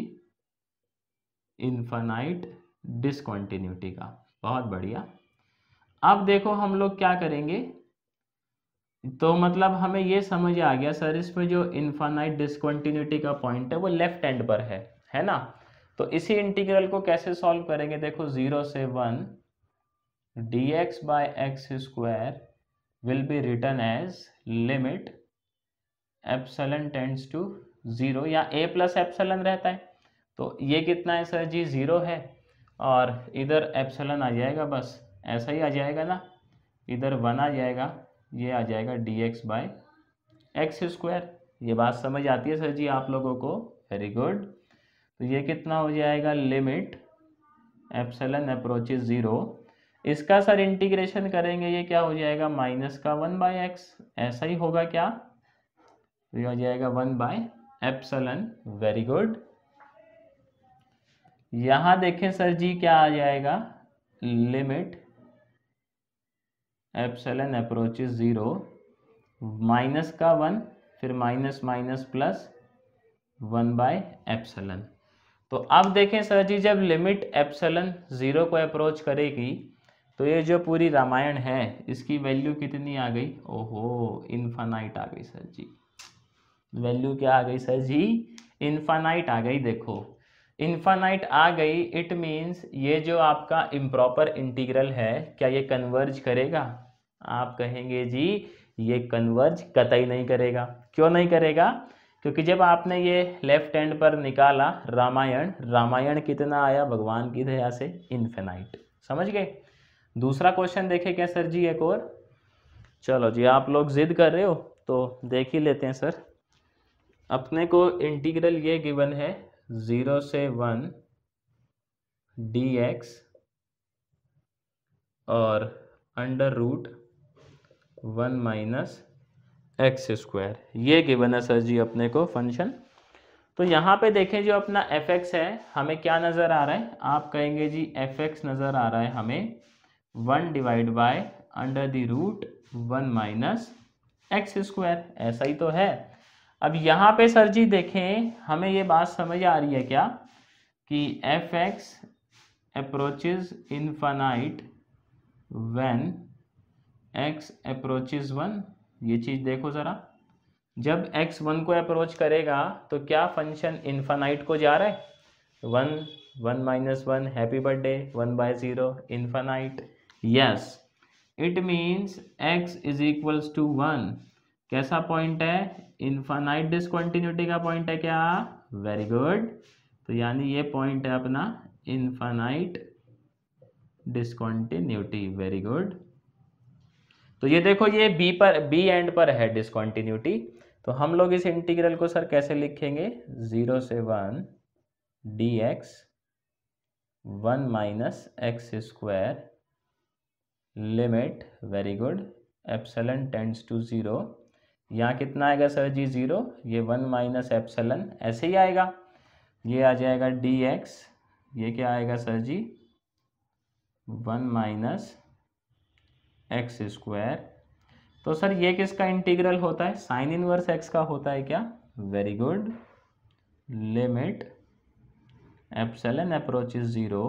इन्फिनाइट डिसकंटिन्यूटी का। बहुत बढ़िया। अब देखो हम लोग क्या करेंगे, तो मतलब हमें ये समझ आ गया सर, इसमें जो इन्फिनाइट डिसकंटिन्यूटी का पॉइंट है वो लेफ्ट हैंड पर है ना। तो इसी इंटीग्रल को कैसे सॉल्व करेंगे, देखो 0 से 1 dx by x square will be written as limit epsilon tends to 0, या a प्लस एप्सिलॉन रहता है, तो ये कितना है सर जी 0 है, और इधर एप्सिलॉन आ जाएगा, बस ऐसा ही आ जाएगा ना, इधर 1 आ जाएगा, ये आ जाएगा dx बाय एक्स स्क्वायर। ये बात समझ आती है सर जी आप लोगों को? Very good. तो ये कितना हो जाएगा, लिमिट एप्सिलॉन अप्रोचेस 0, इसका सर इंटीग्रेशन करेंगे, ये क्या हो जाएगा, माइनस का 1/x, ऐसा ही होगा क्या? तो ये हो जाएगा 1/एप्सिलॉन। Very good. यहां देखें सर जी क्या आ जाएगा, लिमिट एप्सिलॉन अप्रोचेस 0, माइनस का 1, फिर माइनस माइनस प्लस 1/एप्सिलॉन। तो अब देखें सर जी, जब लिमिट एप्सिलॉन 0 को अप्रोच करेगी तो ये जो पूरी रामायण है इसकी वैल्यू कितनी आ गई, ओहो इनफाइनाइट आ गई सर जी। वैल्यू क्या आ गई सर जी, इनफाइनाइट आ गई। देखो इनफाइनाइट आ गई, इट मीन्स ये जो आपका इम्प्रॉपर इंटीग्रल है क्या ये कन्वर्ज करेगा? आप कहेंगे जी ये कन्वर्ज कतई नहीं करेगा। क्यों नहीं करेगा? क्योंकि जब आपने ये लेफ्ट हैंड पर निकाला रामायण, रामायण कितना आया भगवान की दया से, इनफिनाइट। समझ गए? दूसरा क्वेश्चन देखे क्या सर जी एक और? चलो जी आप लोग जिद कर रहे हो तो देख ही लेते हैं सर। अपने को इंटीग्रल ये गिवन है 0 से 1 dx और under root 1 minus x square, ये गिवन है सर जी अपने को फंक्शन। तो यहाँ पे देखें जो अपना fx है हमें क्या नज़र आ रहा है, आप कहेंगे जी fx नज़र आ रहा है हमें 1 divide by under the root 1 minus x square, ऐसा ही तो है। अब यहाँ पे सर जी देखें हमें ये बात समझ आ रही है क्या कि fx approaches infinite when x approaches 1, ये चीज़ देखो ज़रा, जब x 1 को अप्रोच करेगा तो क्या फंक्शन इनफाइनाइट को जा रहा है, 1 1 minus 1 happy birthday 1/0 infinite. Yes, it means x is equals to 1, कैसा पॉइंट है, इनफाइनाइट डिसकंटिन्यूटी का पॉइंट है क्या? Very good. तो यानी ये पॉइंट है अपना इनफाइनाइट डिसकंटिन्यूटी। Very good. तो ये देखो ये बी एंड पर है डिसकंटिन्यूटी, तो हम लोग इस इंटीग्रल को सर कैसे लिखेंगे, 0 से 1 dx 1 minus x square limit, very good, epsilon tends to 0, यहाँ कितना आएगा सर जी 0, ये 1 माइनस एप्सिलॉन ऐसे ही आएगा, ये आ जाएगा dx, ये क्या आएगा सर जी 1 माइनस एक्स स्क्वायर। तो सर ये किसका इंटीग्रल होता है, साइन इनवर्स एक्स का होता है क्या? Very good. Limit epsilon approaches 0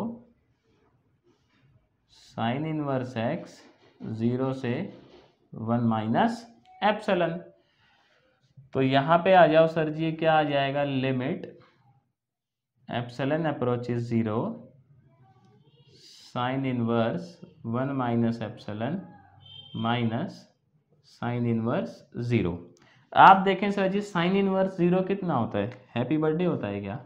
sine inverse x 0 से 1 माइनस एप्सिलॉन। तो यहाँ पे आ जाओ सर जी, क्या आ जाएगा, limit epsilon approaches 0 sine inverse 1 minus epsilon minus sine inverse 0। आप देखें सर जी साइन इनवर्स 0 कितना होता है, हैप्पी बर्थडे होता है क्या?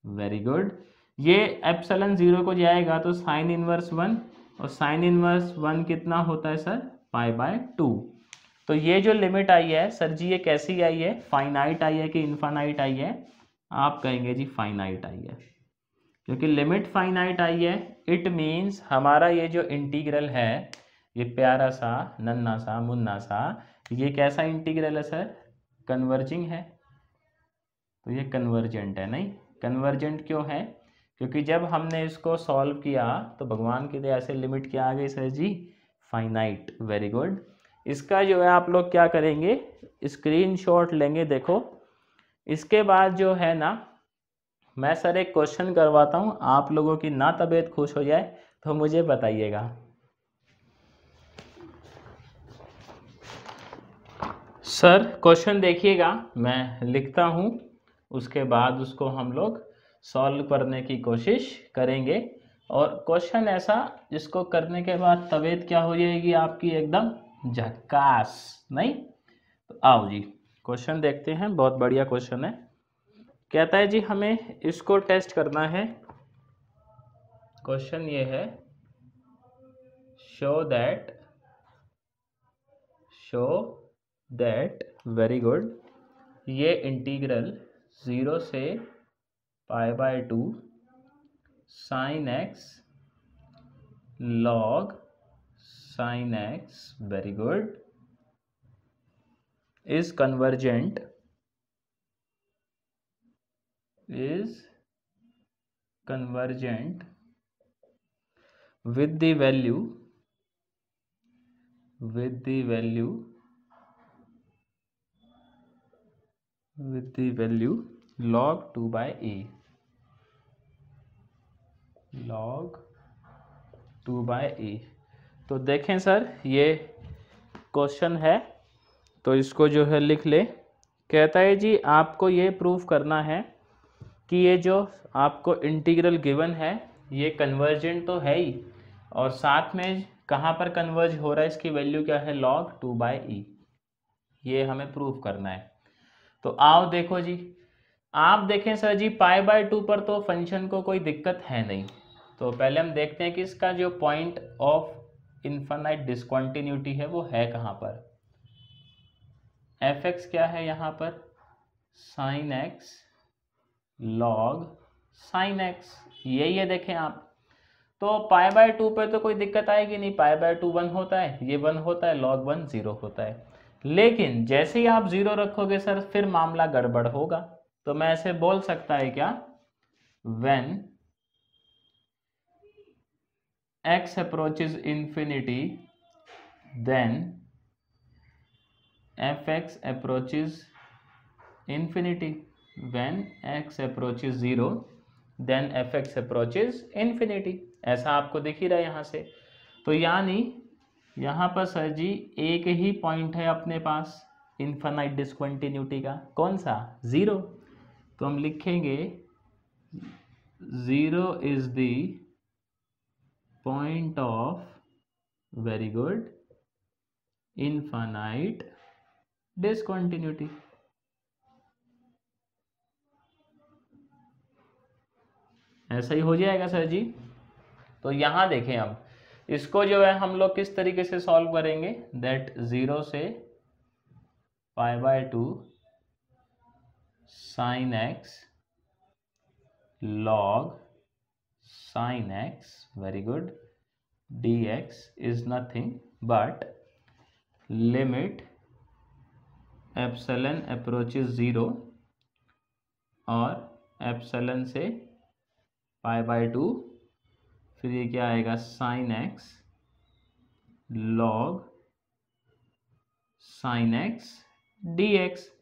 Very good. ये एप्सिलॉन 0 को जाएगा तो साइन इनवर्स 1, और साइन इनवर्स 1 कितना होता है सर, π/2। तो ये जो लिमिट आई है सर जी ये कैसी आई है, फाइनाइट आई है कि इनफाइनाइट आई है? आप कहेंगे जी फाइनाइट आई है, क्योंकि लिमिट फाइनाइट आई है, इट मीन्स हमारा ये जो इंटीग्रल है ये प्यारा सा नन्ना सा मुन्ना सा, ये कैसा इंटीग्रल है सर, कन्वर्जिंग है। तो ये कन्वर्जेंट है, नहीं कन्वर्जेंट क्यों है, क्योंकि जब हमने इसको सॉल्व किया तो भगवान की दया से लिमिट क्या आ गई सर जी, फाइनाइट। Very good. इसका जो है आप लोग क्या करेंगे, स्क्रीनशॉट लेंगे। देखो इसके बाद जो है ना मैं सर एक क्वेश्चन करवाता हूँ, आप लोगों की ना तबीयत खुश हो जाए तो मुझे बताइएगा। सर क्वेश्चन देखिएगा, मैं लिखता हूँ, उसके बाद उसको हम लोग सॉल्व करने की कोशिश करेंगे। और क्वेश्चन ऐसा जिसको करने के बाद तबीयत क्या हो जाएगी आपकी, एकदम झक्कास, नहीं? तो आओ जी क्वेश्चन देखते हैं, बहुत बढ़िया क्वेश्चन है। कहता है जी हमें इसको टेस्ट करना है। क्वेश्चन ये है, show show that, very good, ये इंटीग्रल 0 से π/2 sin x log sin x, very good, is convergent with the value log 2/a, log 2/a। तो देखें सर, ये क्वेश्चन है, तो इसको जो है लिख ले। कहता है जी आपको ये प्रूफ करना है कि ये जो आपको इंटीग्रल गिवन है ये कन्वर्जेंट तो है ही, और साथ में कहाँ पर कन्वर्ज हो रहा है, इसकी वैल्यू क्या है, log 2/e। ये हमें प्रूफ करना है। तो आओ देखो जी, आप देखें सर जी π/2 पर तो फंक्शन को कोई दिक्कत है नहीं। तो पहले हम देखते हैं कि इसका जो पॉइंट ऑफ इनफाइनाइट डिसकंटिन्यूटी है वो है कहाँ पर। fx क्या है यहाँ पर, sin x log sin x, यही है देखें आप। तो π/2 पे तो कोई दिक्कत आएगी नहीं, π/2 1 होता है, ये 1 होता है, log 1 0 होता है। लेकिन जैसे ही आप 0 रखोगे सर फिर मामला गड़बड़ होगा। तो मैं ऐसे बोल सकता है क्या, when x approaches infinity then fx approaches infinity, when x approaches 0 then fx approaches infinity। ऐसा आपको दिख ही रहा है यहाँ से। तो यानी यहाँ पर सर जी एक ही पॉइंट है अपने पास इनफाइनाइट डिसकंटिन्यूटी का, कौन सा, 0। तो हम लिखेंगे 0 is the point of, very good, infinite discontinuity. ऐसा ही हो जाएगा सर जी। तो यहाँ देखें अब इसको जो है हम लोग किस तरीके से सॉल्व करेंगे, दैट 0 से π/2 sin x log sin x, very good, dx is nothing but limit epsilon approaches 0 और एप्सिलॉन से π/2, फिर ये क्या आएगा, sin x log sin x dx।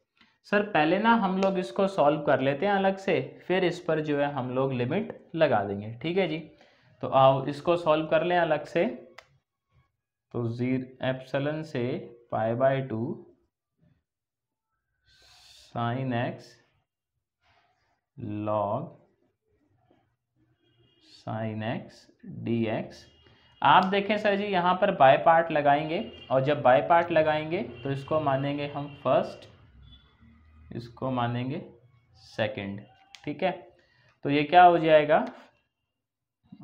Sir पहले ना हम लोग इसको सॉल्व कर लेते हैं अलग से, फिर इस पर जो है हम लोग लिमिट लगा देंगे, ठीक है जी। तो आओ इसको सॉल्व कर लें अलग से। तो एप्सिलॉन से π/2 sin x log sin x dx। आप देखें सर जी यहाँ पर बाय पार्ट लगाएंगे, और जब बाय पार्ट लगाएंगे तो इसको मानेंगे हम फर्स्ट, इसको मानेंगे सेकंड, ठीक है। तो ये क्या हो जाएगा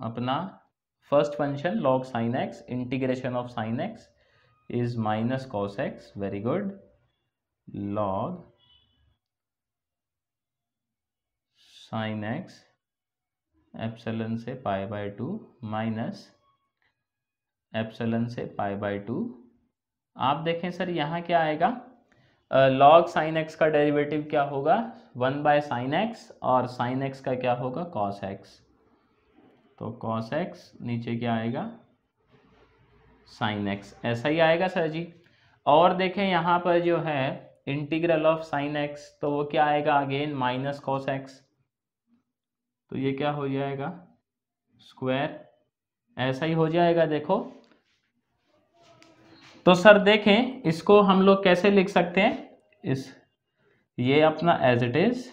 अपना first function log sin x, integration of sin x is minus cos x, very good, log sin x epsilon से π/2 माइनस एप्सिलॉन से π/2। आप देखें सर यहाँ क्या आएगा, log sin x का डेरिवेटिव क्या होगा, 1/sin x, और sin x का क्या होगा, cos x। तो cos x नीचे क्या आएगा, sin x, ऐसा ही आएगा सर जी। और देखें यहाँ पर जो है इंटीग्रल ऑफ sin x, तो वो क्या आएगा अगेन माइनस cos x। तो ये क्या हो जाएगा, स्क्वायर, ऐसा ही हो जाएगा देखो। तो सर देखें इसको हम लोग कैसे लिख सकते हैं, इस ये अपना as it is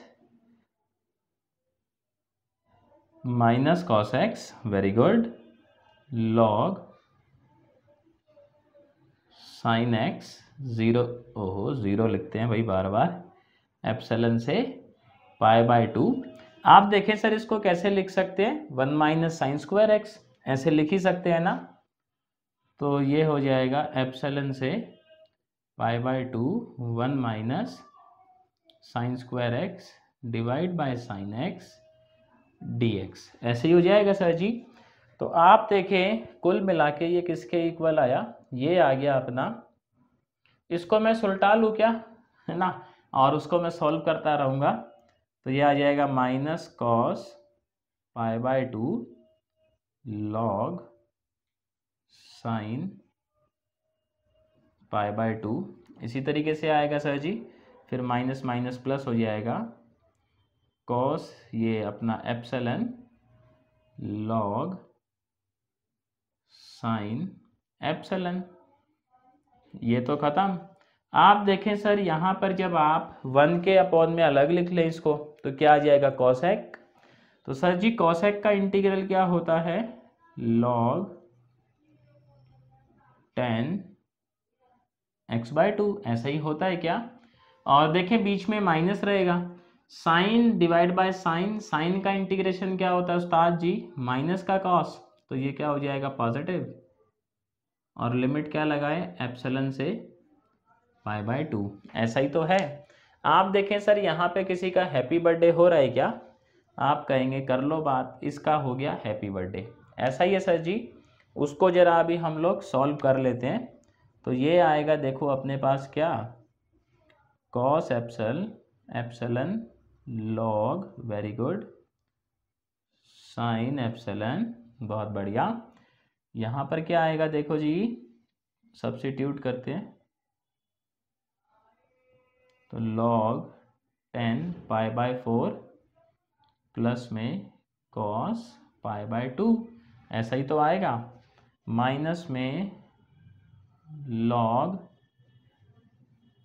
minus cos x, very good, log sin x 0, ओहो 0 लिखते हैं भाई बार बार, एप्सिलॉन से π/2। आप देखें सर इसको कैसे लिख सकते हैं, 1 माइनस साइन स्क्वायर एक्स, ऐसे लिख ही सकते हैं ना। तो ये हो जाएगा एप्सिलॉन से pi by 2 1 minus sine square x divide by sine x dx, ऐसे ही हो जाएगा सर जी। तो आप देखें कुल मिला के ये किसके इक्वल आया, ये आ गया अपना, इसको मैं सुलटा लूँ क्या, है ना, और उसको मैं सॉल्व करता रहूँगा, तो ये आ जाएगा minus cos pi by 2 log sine pi by 2, इसी तरीके से आएगा सर जी। फिर माइनस माइनस प्लस हो जाएगा, कॉस ये अपना एप्सिलन लॉग साइन एप्सिलन, ये तो खत्म। आप देखें सर यहाँ पर जब आप 1 के अपॉन में अलग लिख लें इसको, तो क्या आ जाएगा कॉसेक। तो सर जी कॉसेक का इंटीग्रल क्या होता है, लॉग टेन एक्स बाय 2, ऐसा ही होता है क्या। और देखें बीच में माइनस रहेगा, sine divide by sine, sine का इंटीग्रेशन क्या होता है उस्ताद जी, माइनस का कॉस, तो ये क्या हो जाएगा पॉजिटिव, और लिमिट क्या लगाए एप्सिलन से पाई बाय 2, ऐसा ही तो है। आप देखें सर यहाँ पे किसी का हैप्पी बर्थडे हो रहा है क्या, आप कहेंगे कर लो बात, इसका हो गया हैप्पी बर्थडे, ऐसा ही है सर जी। उसको जरा अभी हम लोग सॉल्व कर लेते हैं, तो ये आएगा देखो अपने पास क्या, cos epsilon log, very good, sine epsilon, बहुत बढ़िया। यहाँ पर क्या आएगा देखो जी, सब्स्टिट्यूट करते हैं, तो लॉग 10 पाई बाय 4 प्लस में कॉस पाई बाय 2, ऐसा ही तो आएगा, माइनस में लॉग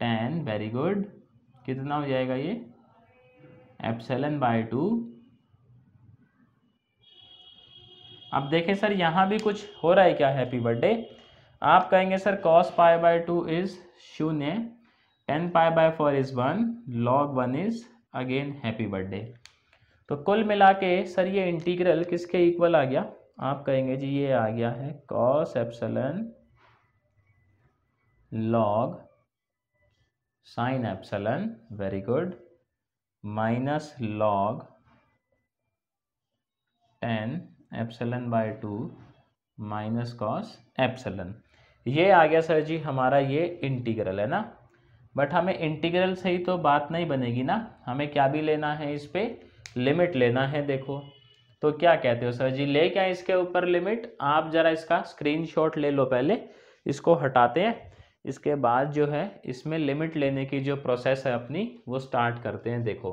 10, वेरी गुड, कितना हो जाएगा ये एप्सिलन बाय 2। अब देखें सर यहाँ भी कुछ हो रहा है क्या, हैप्पी बर्थडे, आप कहेंगे sir cos pi by 2 is 0, 10 pi by 4 is 1, log 1 is again happy birthday. तो कुल मिला के सर ये इंटीग्रल किसके इक्वल आ गया, आप कहेंगे जी ये आ गया है cos epsilon log sine epsilon, very good, minus log 10 epsilon by 2 minus cos epsilon, ये आ गया सर जी हमारा ये इंटीग्रल, है ना। बट हमें इंटीग्रल से ही तो बात नहीं बनेगी ना, हमें क्या भी लेना है, इस पे लिमिट लेना है। देखो तो क्या कहते हो सर जी, ले क्या इसके ऊपर लिमिट, आप जरा इसका स्क्रीनशॉट ले लो, पहले इसको हटाते हैं, इसके बाद जो है इसमें लिमिट लेने की जो प्रोसेस है अपनी वो स्टार्ट करते हैं। देखो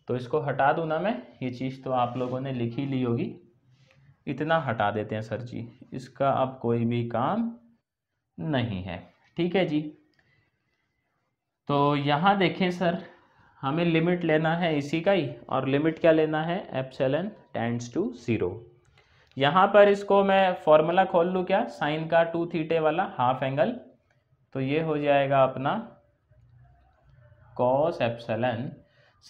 तो इसको हटा दूँ ना मैं, ये चीज़ तो आप लोगों ने लिख ही ली होगी, इतना हटा देते हैं सर जी, इसका अब कोई भी काम नहीं है, ठीक है जी। तो यहाँ देखें सर हमें लिमिट लेना है इसी का ही, और लिमिट क्या लेना है, एप्सिलन टेंड्स टू 0। यहाँ पर इसको मैं फॉर्मूला खोल लूँ क्या, साइन का 2 थीटे वाला हाफ एंगल, तो ये हो जाएगा अपना कॉस एप्सिलन।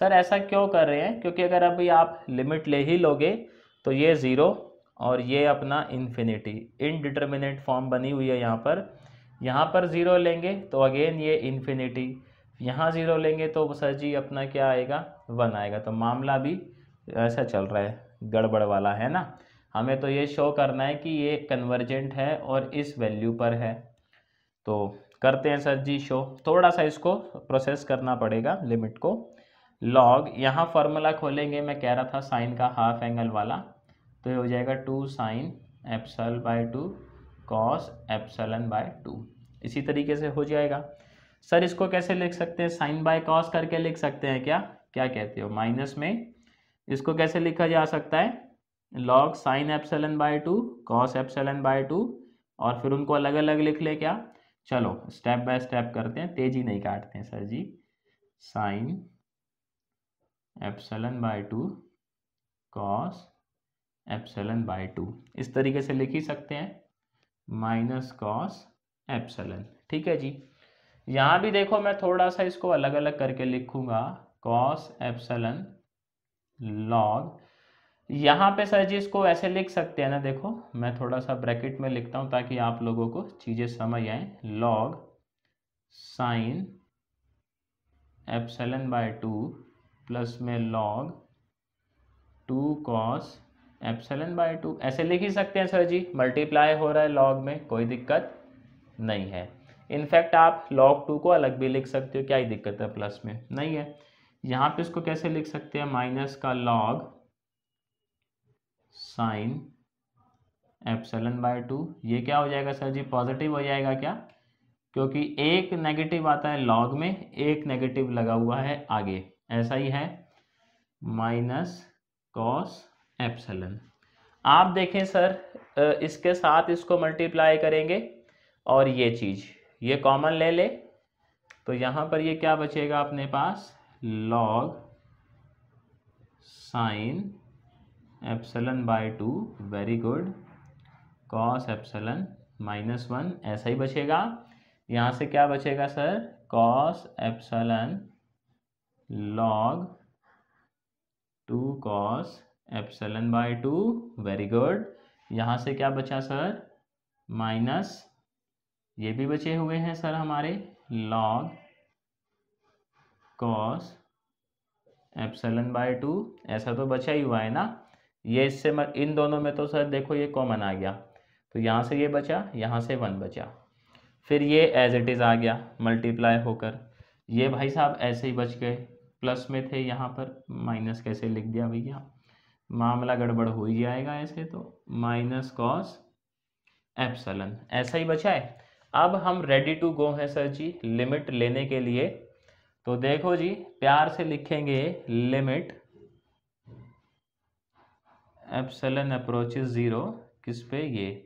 सर ऐसा क्यों कर रहे हैं, क्योंकि अगर अभी आप लिमिट ले ही लोगे तो ये 0 और ये अपना इन्फिनिटी, इनडिटर्मिनेट फॉर्म बनी हुई है यहाँ पर 0 लेंगे तो अगेन ये इन्फिनिटी, यहाँ 0 लेंगे तो सर जी अपना क्या आएगा 1 आएगा। तो मामला भी ऐसा चल रहा है, गड़बड़ वाला है ना, हमें तो ये शो करना है कि ये कन्वर्जेंट है और इस वैल्यू पर है। तो करते हैं सर जी शो, थोड़ा सा इसको प्रोसेस करना पड़ेगा लिमिट को। लॉग यहाँ फार्मूला खोलेंगे, मैं कह रहा था साइन का हाफ एंगल वाला, तो ये हो जाएगा 2 sine epsilon by 2 cos epsilon by 2, इसी तरीके से हो जाएगा। सर इसको कैसे लिख सकते हैं, साइन बाय कॉस करके लिख सकते हैं क्या, क्या कहते हो, माइनस में इसको कैसे लिखा जा सकता है, log sine epsilon by 2 cos epsilon by 2, और फिर उनको अलग अलग लिख ले क्या। चलो स्टेप बाय स्टेप करते हैं, तेजी नहीं काटते हैं sir ji. Sine epsilon by 2 cos epsilon by 2, इस तरीके से लिख ही सकते हैं, माइनस कॉस एप्सलन, ठीक है जी। यहाँ भी देखो मैं थोड़ा सा इसको अलग अलग करके लिखूंगा, कॉस एप्सलन लॉग, यहाँ पे सर जी इसको ऐसे लिख सकते हैं ना, देखो मैं थोड़ा सा ब्रैकेट में लिखता हूँ ताकि आप लोगों को चीज़ें समझ आए, log sign epsilon by 2 plus में लॉग 2 कॉस एप्सिलॉन बाय 2, ऐसे लिख ही सकते हैं सर जी, मल्टीप्लाई हो रहा है लॉग में, कोई दिक्कत नहीं है। इनफैक्ट आप log 2 को अलग भी लिख सकते हो, क्या ही दिक्कत है, प्लस में नहीं है। यहाँ पे इसको कैसे लिख सकते हैं, माइनस का log साइन एप्सिलॉन बाय 2, ये क्या हो जाएगा सर जी, पॉजिटिव हो जाएगा क्या, क्योंकि एक नेगेटिव आता है log में, एक नेगेटिव लगा हुआ है आगे, ऐसा ही है, माइनस कॉस एप्सिलॉन। आप देखें सर इसके साथ इसको मल्टीप्लाई करेंगे और ये चीज़ ये कॉमन ले ले, तो यहाँ पर ये क्या बचेगा अपने पास, log sine epsilon by 2, very good, cos epsilon -1, ऐसा ही बचेगा। यहाँ से क्या बचेगा sir, cos epsilon log 2 cos epsilon by 2, very good. यहाँ से क्या बचा सर, माइनस, ये भी बचे हुए हैं सर हमारे, log कॉस एप्सिलॉन बाय 2, ऐसा तो बचा ही हुआ है ना, ये इससे इन दोनों में तो सर देखो ये कॉमन आ गया, तो यहाँ से ये बचा, यहाँ से 1 बचा, फिर ये एज इट इज़ आ गया मल्टीप्लाई होकर, ये भाई साहब ऐसे ही बच गए, प्लस में थे यहाँ पर माइनस कैसे लिख दिया भैया, मामला गड़बड़ हो ही जाएगा ऐसे तो, माइनस कॉस एप्सिलॉन ऐसा ही बचा है। अब हम रेडी टू गो हैं सर जी लिमिट लेने के लिए, तो देखो जी प्यार से लिखेंगे लिमिट एप्सिलॉन अप्रोचेस 0, किस पे, ये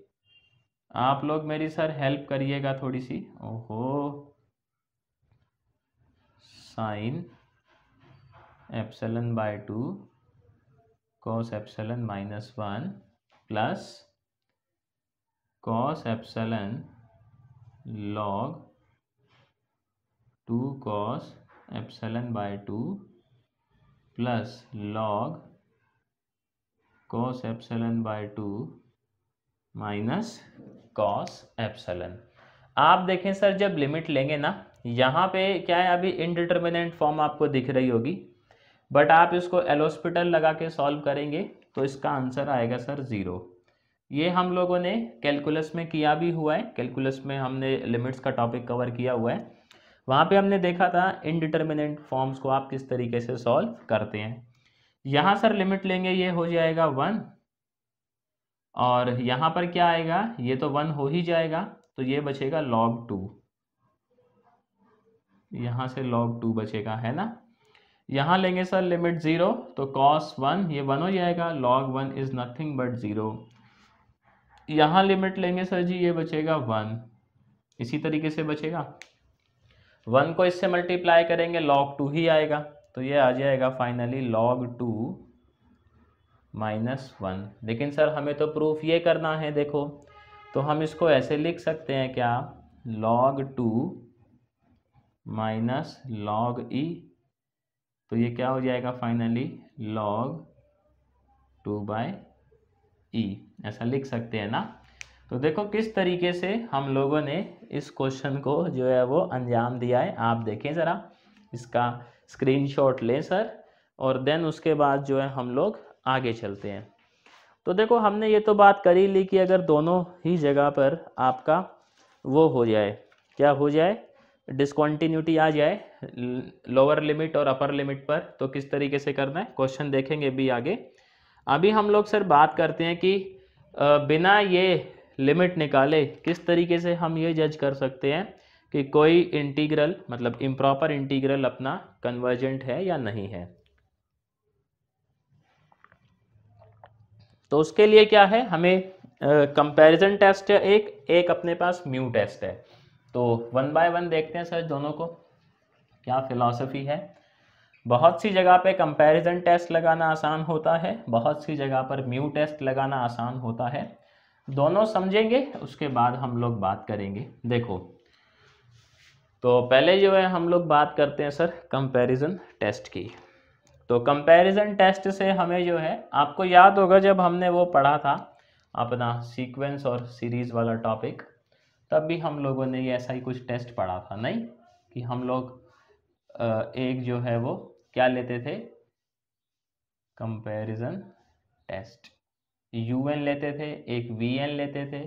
आप लोग मेरी सर हेल्प करिएगा थोड़ी सी, ओहो, sine epsilon by 2 cos epsilon -1 plus cos epsilon log 2 cos epsilon by 2 plus log cos epsilon by 2 minus cos epsilon. आप देखें सर जब लिमिट लेंगे ना, यहाँ पे क्या है, अभी इनडिटर्मिनेंट फॉर्म आपको दिख रही होगी, बट आप इसको एलोस्पिटल लगा के सॉल्व करेंगे तो इसका आंसर आएगा सर 0। ये हम लोगों ने कैलकुलस में किया भी हुआ है, कैलकुलस में हमने लिमिट्स का टॉपिक कवर किया हुआ है, वहाँ पे हमने देखा था इनडिटर्मिनेंट फॉर्म्स को आप किस तरीके से सॉल्व करते हैं। यहाँ सर लिमिट लेंगे, ये हो जाएगा 1, और यहाँ पर क्या आएगा, ये तो 1 हो ही जाएगा, तो ये बचेगा log 2, यहाँ से log 2 बचेगा, है ना। यहाँ लेंगे सर लिमिट 0, तो cos 1, ये 1 हो जाएगा, log 1 इज नथिंग बट 0। यहाँ लिमिट लेंगे सर जी, ये बचेगा 1, इसी तरीके से बचेगा, 1 को इससे मल्टीप्लाई करेंगे log 2 ही आएगा, तो ये आ जाएगा फाइनली log 2 -1। लेकिन सर हमें तो प्रूफ ये करना है, देखो तो हम इसको ऐसे लिख सकते हैं क्या, log 2 माइनस log e, तो ये क्या हो जाएगा फाइनली log 2/e, ऐसा लिख सकते हैं ना। तो देखो किस तरीके से हम लोगों ने इस क्वेश्चन को जो है वो अंजाम दिया है, आप देखें ज़रा, इसका स्क्रीनशॉट लें सर, और देन उसके बाद जो है हम लोग आगे चलते हैं। तो देखो हमने ये तो बात कर ही ली कि अगर दोनों ही जगह पर आपका वो हो जाए, क्या हो जाए, डिसकंटिन्यूटी आ जाए लोअर लिमिट और अपर लिमिट पर, तो किस तरीके से करना है क्वेश्चन देखेंगे भी आगे। अभी हम लोग सर बात करते हैं कि बिना ये लिमिट निकाले किस तरीके से हम ये जज कर सकते हैं कि कोई इंटीग्रल मतलब इम्प्रॉपर इंटीग्रल अपना कन्वर्जेंट है या नहीं है। तो उसके लिए क्या है, हमें कंपैरिजन टेस्ट है एक अपने पास म्यू टेस्ट है, तो 1 बाय 1 देखते हैं सर दोनों को क्या फिलॉसफी है। बहुत सी जगह पे कंपैरिजन टेस्ट लगाना आसान होता है, बहुत सी जगह पर म्यू टेस्ट लगाना आसान होता है, दोनों समझेंगे उसके बाद हम लोग बात करेंगे। देखो तो पहले जो है हम लोग बात करते हैं सर कंपैरिजन टेस्ट की। तो कंपैरिजन टेस्ट से हमें जो है, आपको याद होगा जब हमने वो पढ़ा था अपना सीक्वेंस और सीरीज वाला टॉपिक, तब भी हम लोगों ने ये ऐसा ही कुछ टेस्ट पढ़ा था, नहीं कि हम लोग एक जो है वो क्या लेते थे, कंपैरिजन टेस्ट, UN लेते थे, एक VN लेते थे,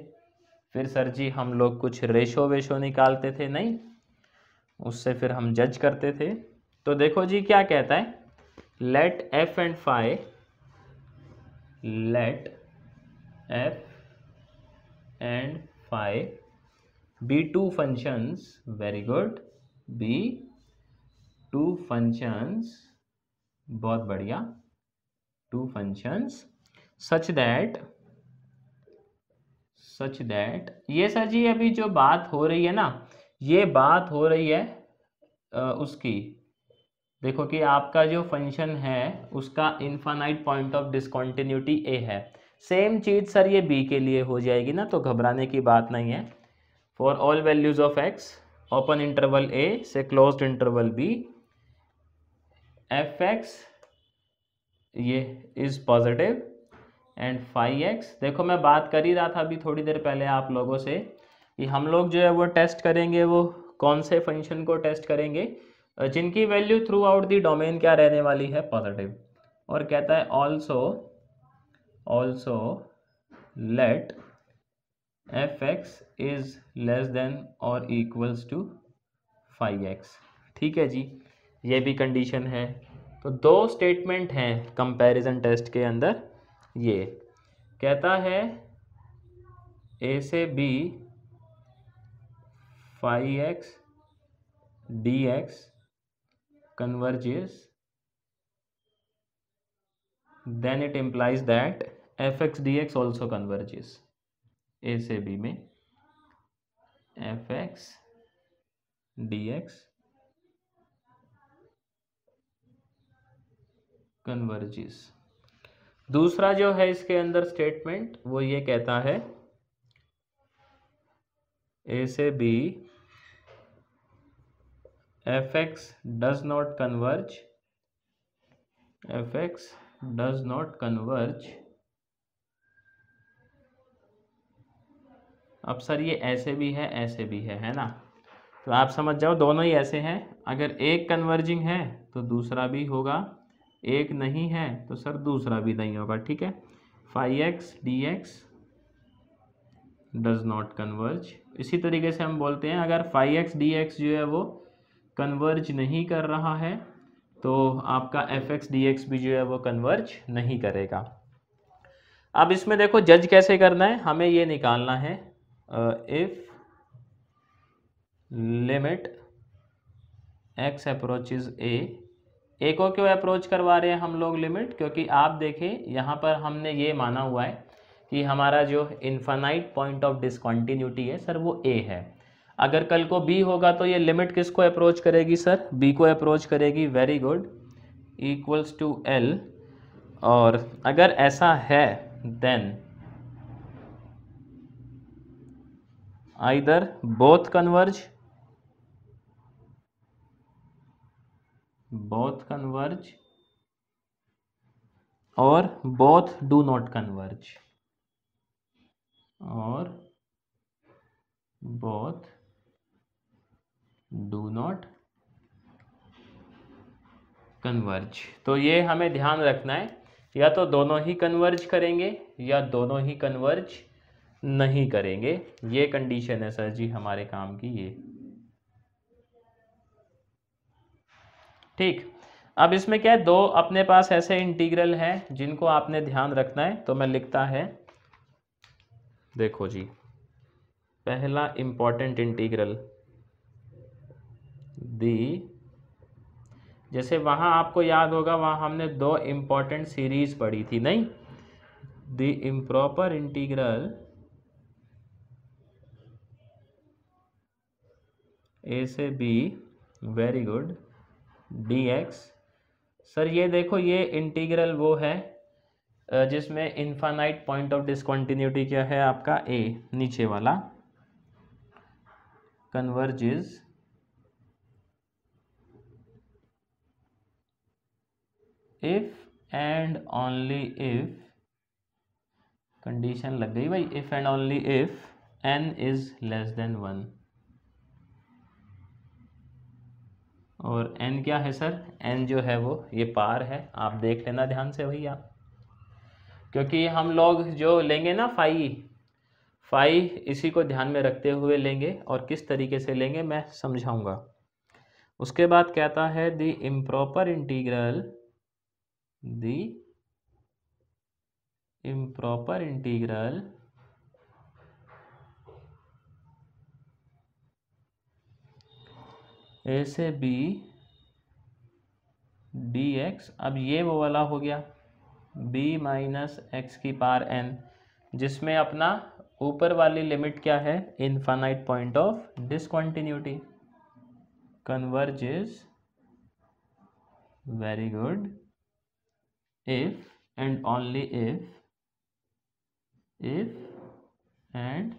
फिर सर जी हम लोग कुछ रेशो वेशो निकालते थे, नहीं उससे फिर हम जज करते थे। तो देखो जी क्या कहता है, let F and phi, let F and phi be two functions, very good, be two functions, बहुत बढ़िया, two functions such that ये सर जी अभी जो बात हो रही है ना, ये बात हो रही है उसकी, देखो कि आपका जो फंक्शन है उसका infinite point of discontinuity a है। सेम चीज सर ये b के लिए हो जाएगी ना, तो घबराने की बात नहीं है। For all values of x, open interval a से क्लोज्ड इंटरवल b, fx ये is positive and phi x, देखो मैं बात कर ही रहा था अभी थोड़ी देर पहले आप लोगों से कि हम लोग जो है वो टेस्ट करेंगे, वो कौन से फंक्शन को टेस्ट करेंगे, जिनकी value through out the domain क्या रहने वाली है, पॉजिटिव। और कहता है also let fx is less then और इक्वल्स टू फाई x। ठीक है जी, ये भी कंडीशन है। तो दो स्टेटमेंट हैं कंपैरिजन टेस्ट के अंदर। ये कहता है a से b phi x dx converges, then it implies that fx dx also converges। a से b में fx dx converges। दूसरा जो है इसके अंदर स्टेटमेंट वो ये कहता है a से b fx does not converge, fx does not converge। अब सर ये ऐसे भी है ना, तो आप समझ जाओ दोनों ही ऐसे हैं। अगर एक कन्वर्जिंग है तो दूसरा भी होगा, एक नहीं है तो सर दूसरा भी नहीं होगा। ठीक है, phi x d x does not converge. इसी तरीके से हम बोलते हैं अगर फाई एक्स डी एक्स जो है वो कन्वर्ज नहीं कर रहा है तो आपका एफ एक्स डी एक्स भी जो है वो कन्वर्ज नहीं करेगा। अब इसमें देखो जज कैसे करना है, हमें ये निकालना है if limit x approaches a को क्यों अप्रोच करवा रहे हैं हम लोग लिमिट, क्योंकि आप देखें यहाँ पर हमने ये माना हुआ है कि हमारा जो इनफाइनाइट पॉइंट ऑफ डिसकंटिन्यूटी है सर वो a है। अगर कल को b होगा तो ये लिमिट किसको अप्रोच करेगी सर, b को अप्रोच करेगी। Very good, equals to l। और अगर ऐसा है देन आइदर बोथ कन्वर्ज और बोथ डू नॉट कन्वर्ज, और बोथ डू नॉट कन्वर्ज। तो ये हमें ध्यान रखना है, या तो दोनों ही कन्वर्ज करेंगे या दोनों ही कन्वर्ज नहीं करेंगे। ये कंडीशन है सर जी हमारे काम की ये। ठीक, अब इसमें क्या है, दो अपने पास ऐसे इंटीग्रल हैं जिनको आपने ध्यान रखना है। तो मैं लिखता है, देखो जी, पहला इंपॉर्टेंट इंटीग्रल दी, जैसे वहां आपको याद होगा वहां हमने दो इंपॉर्टेंट सीरीज पढ़ी थी, नहीं, द इम्प्रॉपर इंटीग्रल ए से b, very good, dx। Sir ये देखो ये इंटीग्रल वो है जिसमें इनफाइनाइट पॉइंट ऑफ डिसकंटिन्यूटी क्या है आपका a, नीचे वाला, converges if and only if, condition लग गई भाई, if and only if n is less then 1, और n क्या है सर, n जो है वो ये पार है, आप देख लेना ध्यान से भैया, क्योंकि हम लोग जो लेंगे ना फाई इसी को ध्यान में रखते हुए लेंगे, और किस तरीके से लेंगे मैं समझाऊंगा। उसके बाद कहता है द इम्प्रॉपर इंटीग्रल a से b dx, अब ये वो वाला हो गया b माइनस एक्स की पावर n, जिसमें अपना ऊपर वाली लिमिट क्या है, infinite point of discontinuity, converges very good if and only if and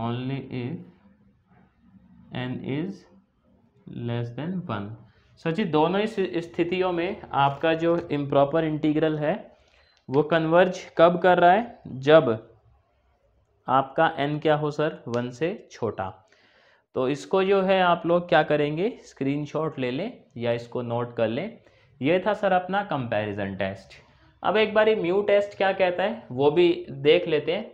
only if n is less than 1। सची दोनों ही स्थितियों में आपका जो इम्प्रॉपर इंटीग्रल है वो कन्वर्ज कब कर रहा है, जब आपका n क्या हो सर, 1 से छोटा। तो इसको जो है आप लोग क्या करेंगे, स्क्रीनशॉट ले लें या इसको नोट कर लें। ये था सर अपना कंपैरिजन टेस्ट। अब एक बारी म्यू टेस्ट क्या कहता है वो भी देख लेते हैं,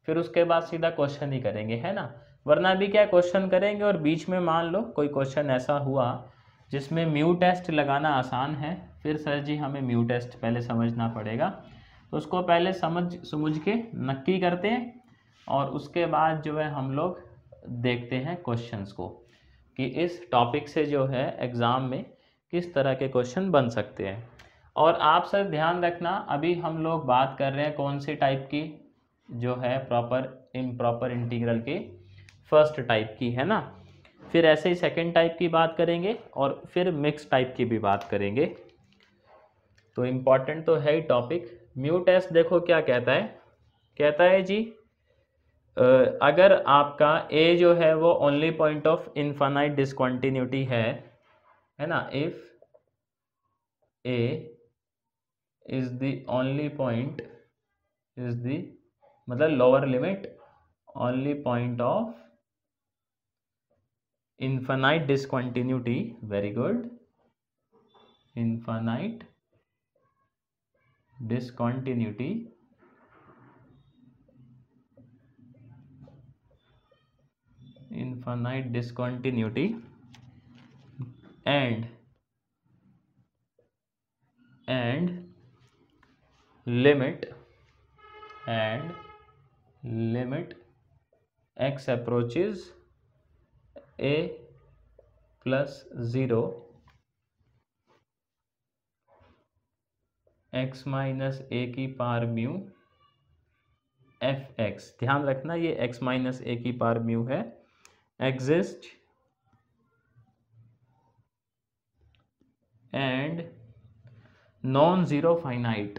फिर उसके बाद सीधा क्वेश्चन ही करेंगे, है ना। वरना भी क्या क्वेश्चन करेंगे और बीच में मान लो कोई क्वेश्चन ऐसा हुआ जिसमें म्यू टेस्ट लगाना आसान है, फिर सर जी हमें म्यू टेस्ट पहले समझना पड़ेगा। तो उसको पहले समझ के नक्की करते हैं, और उसके बाद जो है हम लोग देखते हैं क्वेश्चंस को कि इस टॉपिक से जो है एग्ज़ाम में किस तरह के क्वेश्चन बन सकते हैं। और आप सर ध्यान रखना, अभी हम लोग बात कर रहे हैं कौन सी टाइप की, जो है प्रॉपर इम्प्रॉपर इंटीग्रल के फर्स्ट टाइप की, है ना। फिर ऐसे ही सेकंड टाइप की बात करेंगे और फिर मिक्स टाइप की भी बात करेंगे। तो इम्पॉर्टेंट तो है ही टॉपिक। म्यू टेस्ट देखो क्या कहता है, कहता है जी अगर आपका a जो है वो only point of infinite discontinuity है ना, if a is the only point, is the मतलब lower limit only point of infinite discontinuity, very good, infinite discontinuity and limit x approaches a plus 0 x minus A की power mu F x, ध्यान रखना ये x minus A की power mu है, exist and non zero finite,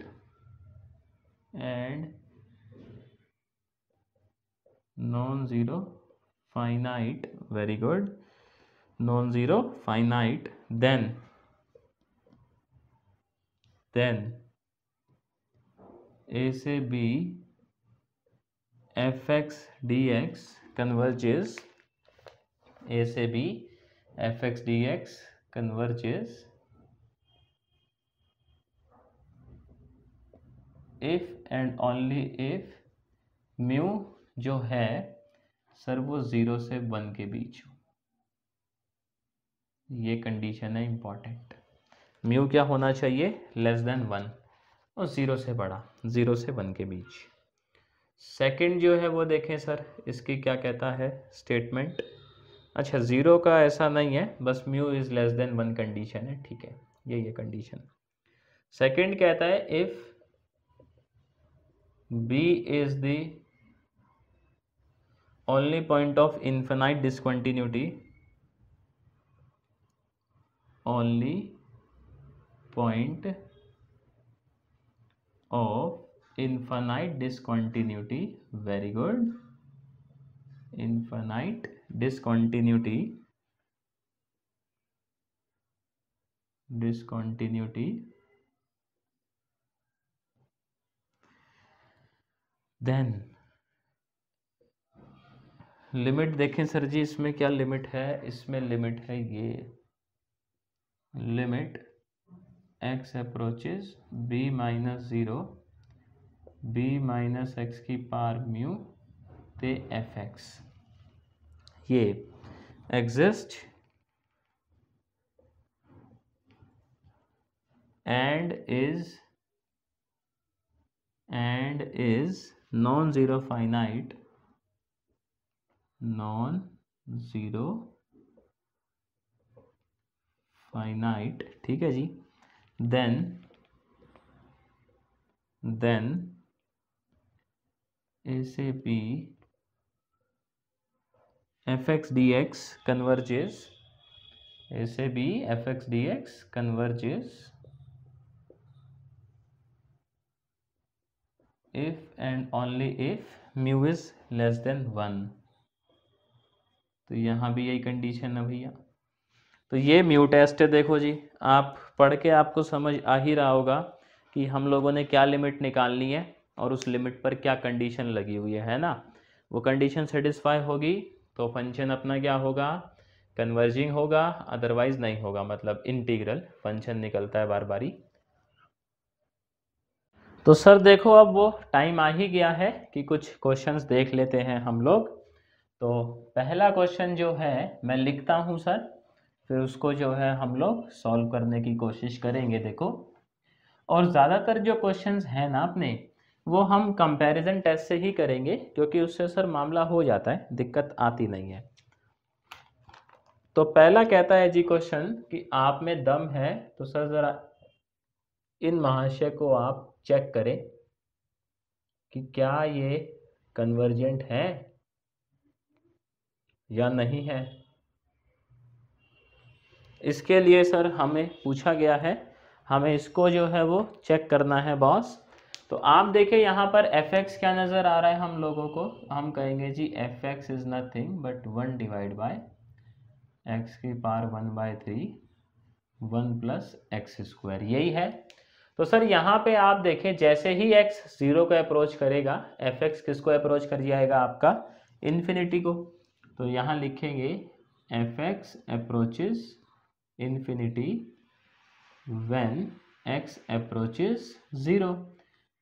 and non-zero finite, very good, non-zero finite, then a से b fx dx converges, a से b fx dx converges if and only if mu जो है sir वो 0 से 1 के बीच हो। ये कंडीशन है इंपॉर्टेंट, म्यू क्या होना चाहिए, लेस देन 1 और 0 से बड़ा, 0 से 1 के बीच। सेकंड जो है वो देखें सर, इसकी क्या कहता है स्टेटमेंट, अच्छा 0 का ऐसा नहीं है, बस mu is less then 1 condition है, ठीक है, ये कंडीशन। सेकंड कहता है if b is the only point of infinite discontinuity, only point of infinite discontinuity, very good, infinite discontinuity then limit देखें सर जी, इसमें क्या लिमिट है, इसमें लिमिट है ये limit x approaches b minus 0 b minus x की power mu ते fx, ये exist and is non-zero finite, ठीक है जी। then a से b fx dx converges, a से b fx dx converges if and only if mu is less than 1। तो यहाँ भी यही कंडीशन है भैया। तो ये म्यू टेस्ट है, देखो जी आप पढ़ के आपको समझ आ ही रहा होगा कि हम लोगों ने क्या लिमिट निकालनी है और उस लिमिट पर क्या कंडीशन लगी हुई है ना। वो कंडीशन सेटिस्फाई होगी तो फंक्शन अपना क्या होगा, कन्वर्जिंग होगा, अदरवाइज नहीं होगा, मतलब इंटीग्रल फंक्शन निकलता है बार बारी। तो सर देखो अब वो टाइम आ ही गया है कि कुछ क्वेश्चंस देख लेते हैं हम लोग। तो पहला क्वेश्चन जो है मैं लिखता हूँ सर, फिर उसको जो है हम लोग सॉल्व करने की कोशिश करेंगे। देखो, और ज़्यादातर जो क्वेश्चंस हैं ना अपने, वो हम कंपैरिजन टेस्ट से ही करेंगे, क्योंकि उससे सर मामला हो जाता है, दिक्कत आती नहीं है। तो पहला कहता है जी क्वेश्चन कि आप में दम है, तो सर ज़रा इन महाशय को आप चेक करें कि क्या ये कन्वर्जेंट है या नहीं है। इसके लिए सर हमें पूछा गया है, हमें इसको जो है वो चेक करना है बॉस। तो आप देखें यहाँ पर fx क्या नज़र आ रहा है हम लोगों को, हम कहेंगे जी fx is nothing but 1 divide bye x की पावर 1/3 1 प्लस एक्स स्क्वायर, यही है। तो सर यहाँ पे आप देखें जैसे ही x 0 को अप्रोच करेगा, fx किसको अप्रोच कर जाएगा, आपका इन्फिनिटी को। तो यहाँ लिखेंगे fx approaches infinity when x approaches 0,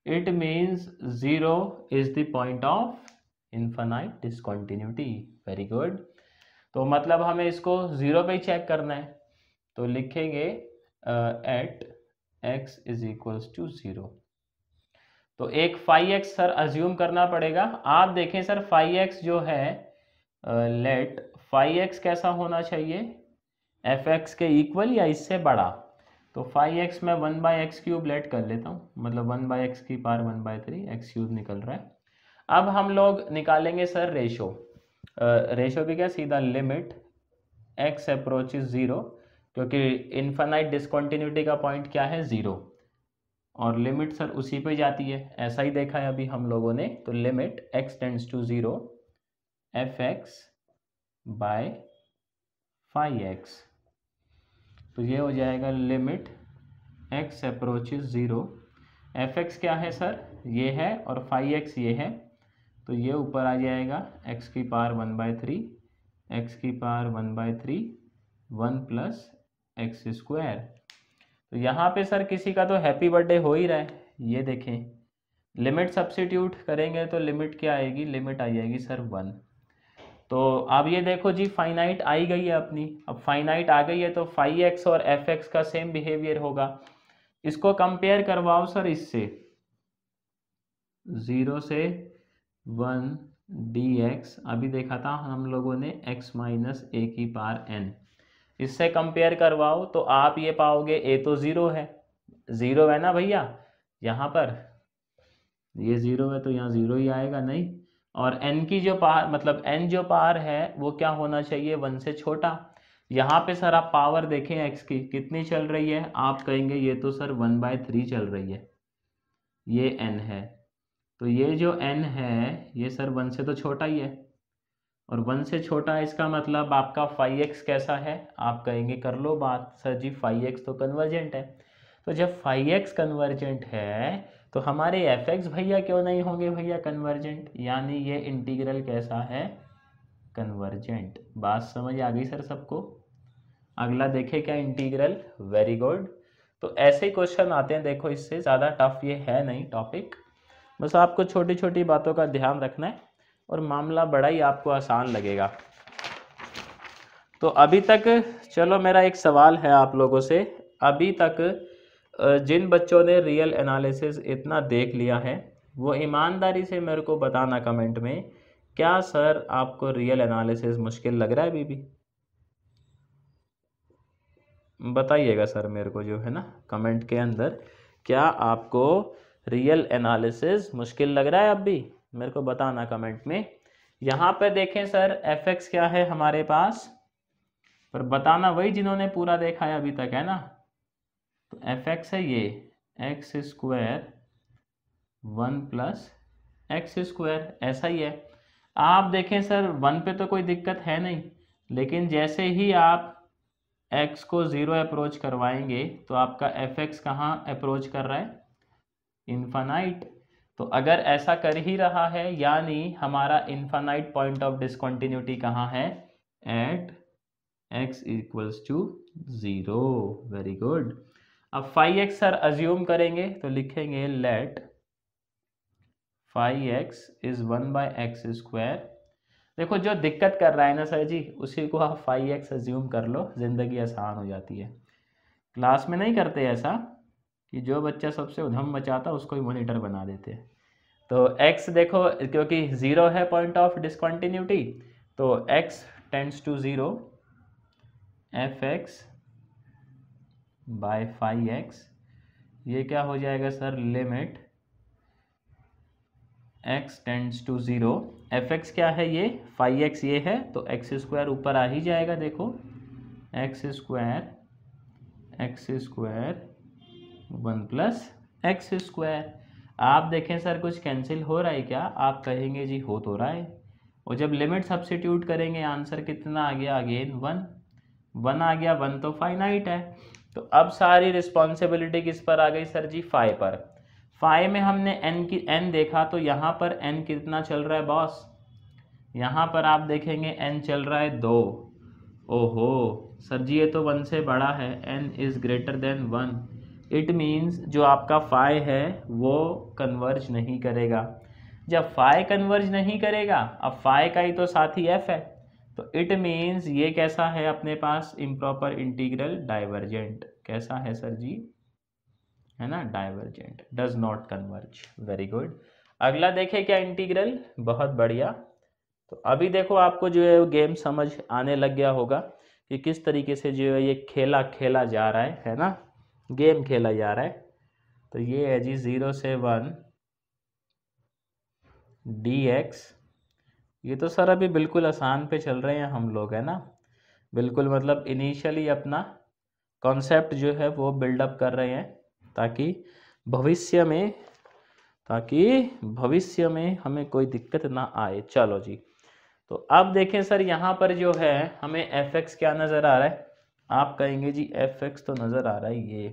it means 0 is the point of infinite discontinuity। Very good. तो मतलब हमें इसको 0 पे ही चेक करना है, तो लिखेंगे at x is equals to 0। तो एक फाई एक्स सर अज्यूम करना पड़ेगा। आप देखें सर फाई एक्स जो है, लेट फाई एक्स कैसा होना चाहिए, एफ एक्स के इक्वल या इससे बड़ा। तो फाई एक्स में 1/x³ लेट कर लेता हूँ, मतलब 1/x की पावर 1/3 x³ निकल रहा है। अब हम लोग निकालेंगे सर रेशो, रेशो भी क्या, सीधा लिमिट x अप्रोचेस 0, क्योंकि इनफाइनाइट डिसकंटिन्यूटी का पॉइंट क्या है, 0, और लिमिट सर उसी पे जाती है, ऐसा ही देखा है अभी हम लोगों ने। तो limit x tends to 0 fx by phi x, तो ये हो जाएगा लिमिट x अप्रोचेस 0, fx क्या है सर, ये है, और फाई एक्स ये है, तो ये ऊपर आ जाएगा x की पावर 1/3 x की पावर 1/3 1 प्लस एक्स स्क्वायर। तो यहाँ पे सर किसी का तो हैप्पी बर्थडे हो ही रहा है, ये देखें। लिमिट सब्स्टिट्यूट करेंगे तो लिमिट क्या आएगी, लिमिट आ जाएगी सर 1। तो अब ये देखो जी फाइनाइट आई गई है अपनी, अब फाइनाइट आ गई है तो फाई एक्स और एफ एक्स का सेम बिहेवियर होगा। इसको कंपेयर करवाओ सर इससे, 0 से 1 dx, अभी देखा था हम लोगों ने x माइनस a की पावर n, इससे कंपेयर करवाओ तो आप ये पाओगे a तो 0 है, 0 है ना भैया, यहाँ पर ये 0 है तो यहाँ 0 ही आएगा, नहीं। और n की जो पावर, मतलब n जो पावर है वो क्या होना चाहिए, 1 से छोटा। यहाँ पे सर आप पावर देखें x की कितनी चल रही है, आप कहेंगे ये तो सर 1/3 चल रही है, ये n है। तो ये जो n है ये सर 1 से तो छोटा ही है, और 1 से छोटा है, इसका मतलब आपका फाई एक्स कैसा है, आप कहेंगे कर लो बात सर जी फाई एक्स तो कन्वर्जेंट है। तो जब फाई एक्स कन्वर्जेंट है तो हमारे एफ एक्स भैया क्यों नहीं होंगे भैया कन्वर्जेंट, यानी ये इंटीग्रल कैसा है, कन्वर्जेंट। बात समझ आ गई सर सबको? अगला देखे क्या इंटीग्रल, वेरी गुड। तो ऐसे ही क्वेश्चन आते हैं, देखो इससे ज़्यादा टफ ये है नहीं टॉपिक, बस आपको छोटी छोटी बातों का ध्यान रखना है और मामला बड़ा ही आपको आसान लगेगा। तो अभी तक चलो मेरा एक सवाल है आप लोगों से, अभी तक जिन बच्चों ने रियल एनालिसिस इतना देख लिया है वो ईमानदारी से मेरे को बताना कमेंट में, क्या सर आपको रियल एनालिसिस मुश्किल लग रहा है अभी भी? बताइएगा सर मेरे को जो है ना कमेंट के अंदर, क्या आपको रियल एनालिसिस मुश्किल लग रहा है अब भी? मेरे को बताना कमेंट में। यहाँ पर देखें सर एफ एक्स क्या है हमारे पास, पर बताना वही जिन्होंने पूरा देखा है अभी तक, है ना। तो एफ एक्स है ये x square 1 plus x square, ऐसा ही है। आप देखें सर 1 पे तो कोई दिक्कत है नहीं, लेकिन जैसे ही आप x को 0 अप्रोच करवाएंगे तो आपका एफ एक्स कहाँ अप्रोच कर रहा है? इन्फानाइट। तो अगर ऐसा कर ही रहा है यानी हमारा इन्फानाइट पॉइंट ऑफ डिसकंटिन्यूटी कहाँ है? At x equals to 0। Very good. अब फाई एक्स सर अज्यूम करेंगे तो लिखेंगे let phi x is 1 by x square. देखो जो दिक्कत कर रहा है ना सर जी, उसी को आप फाई एक्स अज्यूम कर लो, जिंदगी आसान हो जाती है। क्लास में नहीं करते ऐसा कि जो बच्चा सबसे उधम मचाता उसको ही मॉनिटर बना देते हैं। तो x देखो क्योंकि 0 है पॉइंट ऑफ डिसकंटिन्यूटी, तो x tends to 0, f x by phi x, ये क्या हो जाएगा sir? Limit x tends to 0, f x क्या है ये? फाई एक्स ये है, तो एक्स स्क्वायर ऊपर आ ही जाएगा। देखो x square 1 plus x square. आप देखें सर कुछ कैंसिल हो रहा है क्या? आप कहेंगे जी हो तो रहा है, और जब लिमिट सब्स्टिट्यूट करेंगे आंसर कितना आ गया? अगेन 1 आ गया। 1 तो फाइनाइट है। तो अब सारी रिस्पॉन्सिबिलिटी किस पर आ गई सर जी? फाई पर। फाई में हमने n देखा, तो यहाँ पर n कितना चल रहा है बॉस? यहाँ पर आप देखेंगे n चल रहा है 2। ओहो सर जी ये तो 1 से बड़ा है, n is greater than 1। It means जो आपका फाई है वो कन्वर्ज नहीं करेगा। जब फाई कन्वर्ज नहीं करेगा, अब फाई का ही तो साथी f है, तो इट मीन्स ये कैसा है अपने पास? Improper integral, divergent. कैसा है सर जी? है ना, divergent, does not converge. Very good. अगला देखें क्या इंटीग्रल, बहुत बढ़िया। तो अभी देखो आपको जो है गेम समझ आने लग गया होगा कि किस तरीके से जो है ये खेला खेला जा रहा है ना, गेम खेला जा रहा है। तो ये है जी 0 से 1 dx। ये तो सर अभी बिल्कुल आसान पे चल रहे हैं हम लोग, है ना, बिल्कुल मतलब इनिशियली अपना कॉन्सेप्ट जो है वो बिल्डअप कर रहे हैं ताकि भविष्य में हमें कोई दिक्कत ना आए। चलो जी, तो अब देखें सर यहाँ पर जो है हमें एफ एक्स क्या नज़र आ रहा है? आप कहेंगे जी एफ एक्स तो नज़र आ रहा है ये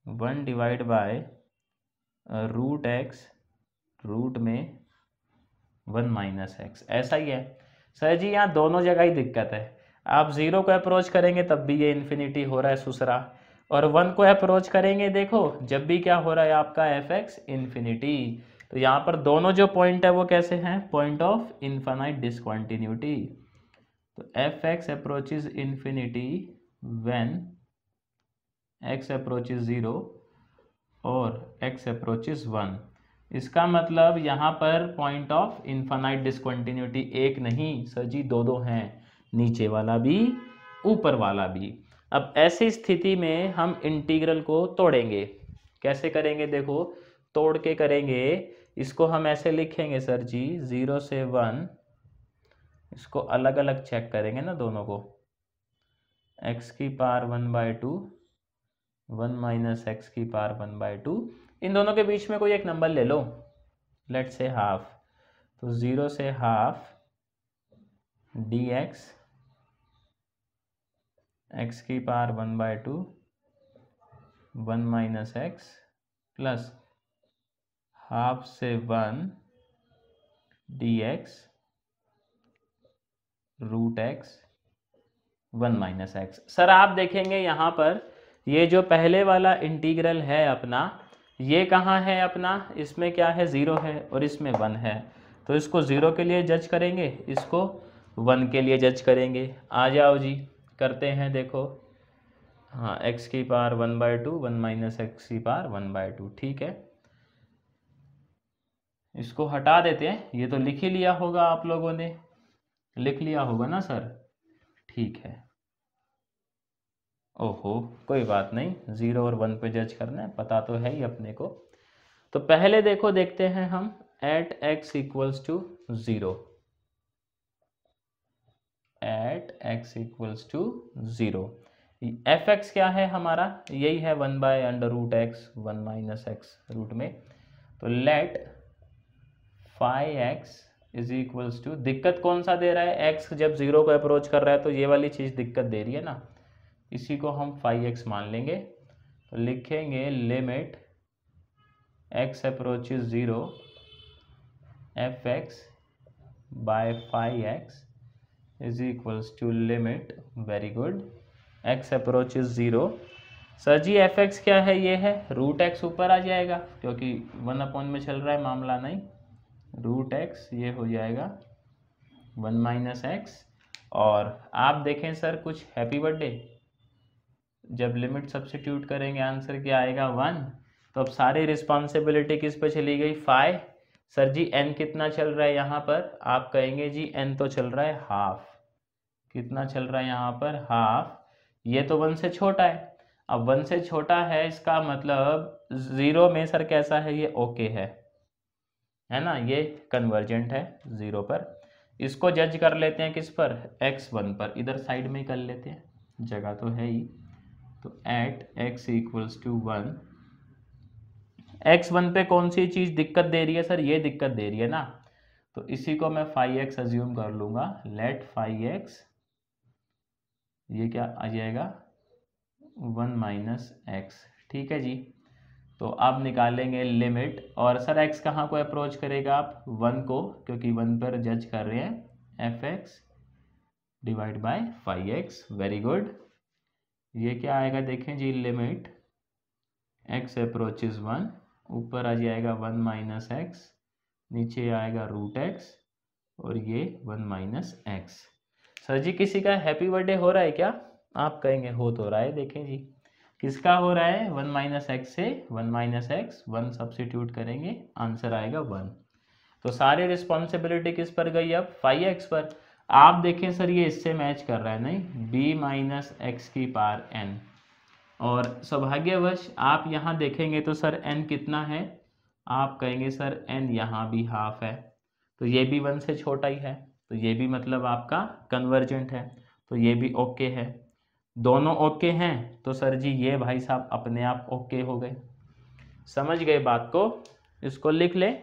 1 divide by root x root में 1 माइनस एक्स, ऐसा ही है। सर जी यहाँ दोनों जगह ही दिक्कत है। आप 0 को अप्रोच करेंगे तब भी ये इन्फिनिटी हो रहा है सुसरा, और 1 को अप्रोच करेंगे देखो जब भी क्या हो रहा है आपका एफ एक्स इन्फिनिटी। तो यहाँ पर दोनों जो पॉइंट है वो कैसे हैं? Point of infinite discontinuity. तो F X approaches infinity when X approaches 0 और एक्स अप्रोचेज 1। इसका मतलब यहाँ पर पॉइंट ऑफ इनफाइनाइट डिसकंटिन्यूटी एक नहीं सर जी, दो हैं, नीचे वाला भी ऊपर वाला भी। अब ऐसी स्थिति में हम इंटीग्रल को तोड़ेंगे। कैसे करेंगे? देखो तोड़ के करेंगे। इसको हम ऐसे लिखेंगे सर जी 0 से 1, इसको अलग अलग चेक करेंगे ना दोनों को, x की पावर 1/2 1 माइनस एक्स की पावर 1/2, इन दोनों के बीच में कोई एक नंबर ले लो, लेट्स से हाफ। तो 0 से हाफ dx x की power 1/2 1 minus x plus half से 1 dx root x 1 minus x. Sir आप देखेंगे यहाँ पर ये जो पहले वाला इंटीग्रल है अपना, ये कहाँ है अपना, इसमें क्या है 0 है और इसमें 1 है, तो इसको 0 के लिए जज करेंगे, इसको 1 के लिए जज करेंगे। आ जाओ जी करते हैं, देखो हाँ x की पावर 1/2 1 माइनस एक्स की पावर 1/2, ठीक है। इसको हटा देते हैं, ये तो लिख ही लिया होगा आप लोगों ने, लिख लिया होगा ना सर, ठीक है। ओहो कोई बात नहीं, 0 और 1 पे जज करना है, पता तो है ही अपने को। तो पहले देखो देखते हैं हम at x equals to 0, at x equals to 0, f x क्या है हमारा, यही है 1/√x 1 माइनस एक्स रूट में। तो let phi x is equals to, दिक्कत कौन सा दे रहा है, x जब 0 को अप्रोच कर रहा है तो ये वाली चीज़ दिक्कत दे रही है ना, इसी को हम फाई एक्स मान लेंगे। तो लिखेंगे limit x approaches 0 f x by phi x is equals to limit, very good, x approaches 0। Sir ji f x क्या है, ये है रूट एक्स, ऊपर आ जाएगा क्योंकि 1 में चल रहा है मामला, नहीं रूट एक्स ये हो जाएगा 1 माइनस एक्स। और आप देखें सर कुछ हैप्पी बर्थडे, जब लिमिट सब्स्टिट्यूट करेंगे आंसर क्या आएगा 1, तो अब सारी रिस्पॉन्सिबिलिटी किस पे चली गई, फाई। सर जी n कितना चल रहा है यहाँ पर, आप कहेंगे जी n तो चल रहा है हाफ, कितना चल रहा है यहाँ पर हाफ, ये तो 1 से छोटा है। अब 1 से छोटा है इसका मतलब 0 में सर कैसा है, ये ओके है ना, ये कन्वर्जेंट है 0 पर। इसको जज कर लेते हैं किस पर, x1 पर, इधर साइड में ही कर लेते हैं, जगह तो है ही। तो eight x equals to 1, x1 पे कौन सी चीज़ दिक्कत दे रही है सर, ये दिक्कत दे रही है ना, तो इसी को मैं फाई एक्स अज्यूम कर लूँगा, लेट फाई एक्स, ये क्या आ जाएगा 1 माइनस एक्स, ठीक है जी। तो अब निकालेंगे लिमिट, और सर x कहाँ को अप्रोच करेगा आप, 1 को, क्योंकि 1 पर जज कर रहे हैं, f x divide by phi x, very good. ये क्या आएगा देखें जी, लिमिट x अप्रोचेज 1, ऊपर आ जाएगा 1 माइनस एक्स, नीचे आएगा रूट एक्स, और ये 1 माइनस एक्स। सर जी किसी का हैप्पी बर्थडे हो रहा है क्या, आप कहेंगे हो तो रहा है, देखें जी किसका हो रहा है, 1 माइनस एक्स से 1 माइनस एक्स, 1 सब्स्टिट्यूट करेंगे आंसर आएगा 1। तो सारी रिस्पॉन्सिबिलिटी किस पर गई, अब फाई एक्स पर। आप देखें सर ये इससे मैच कर रहा है, नहीं b माइनस एक्स की पावर n, और सौभाग्यवश आप यहाँ देखेंगे तो सर n कितना है, आप कहेंगे सर n यहाँ भी हाफ है, तो ये भी 1 से छोटा ही है, तो ये भी मतलब आपका कन्वर्जेंट है, तो ये भी ओके है, दोनों ओके हैं, तो सर जी ये भाई साहब अपने आप ओके हो गए। समझ गए बात को, इसको लिख ले।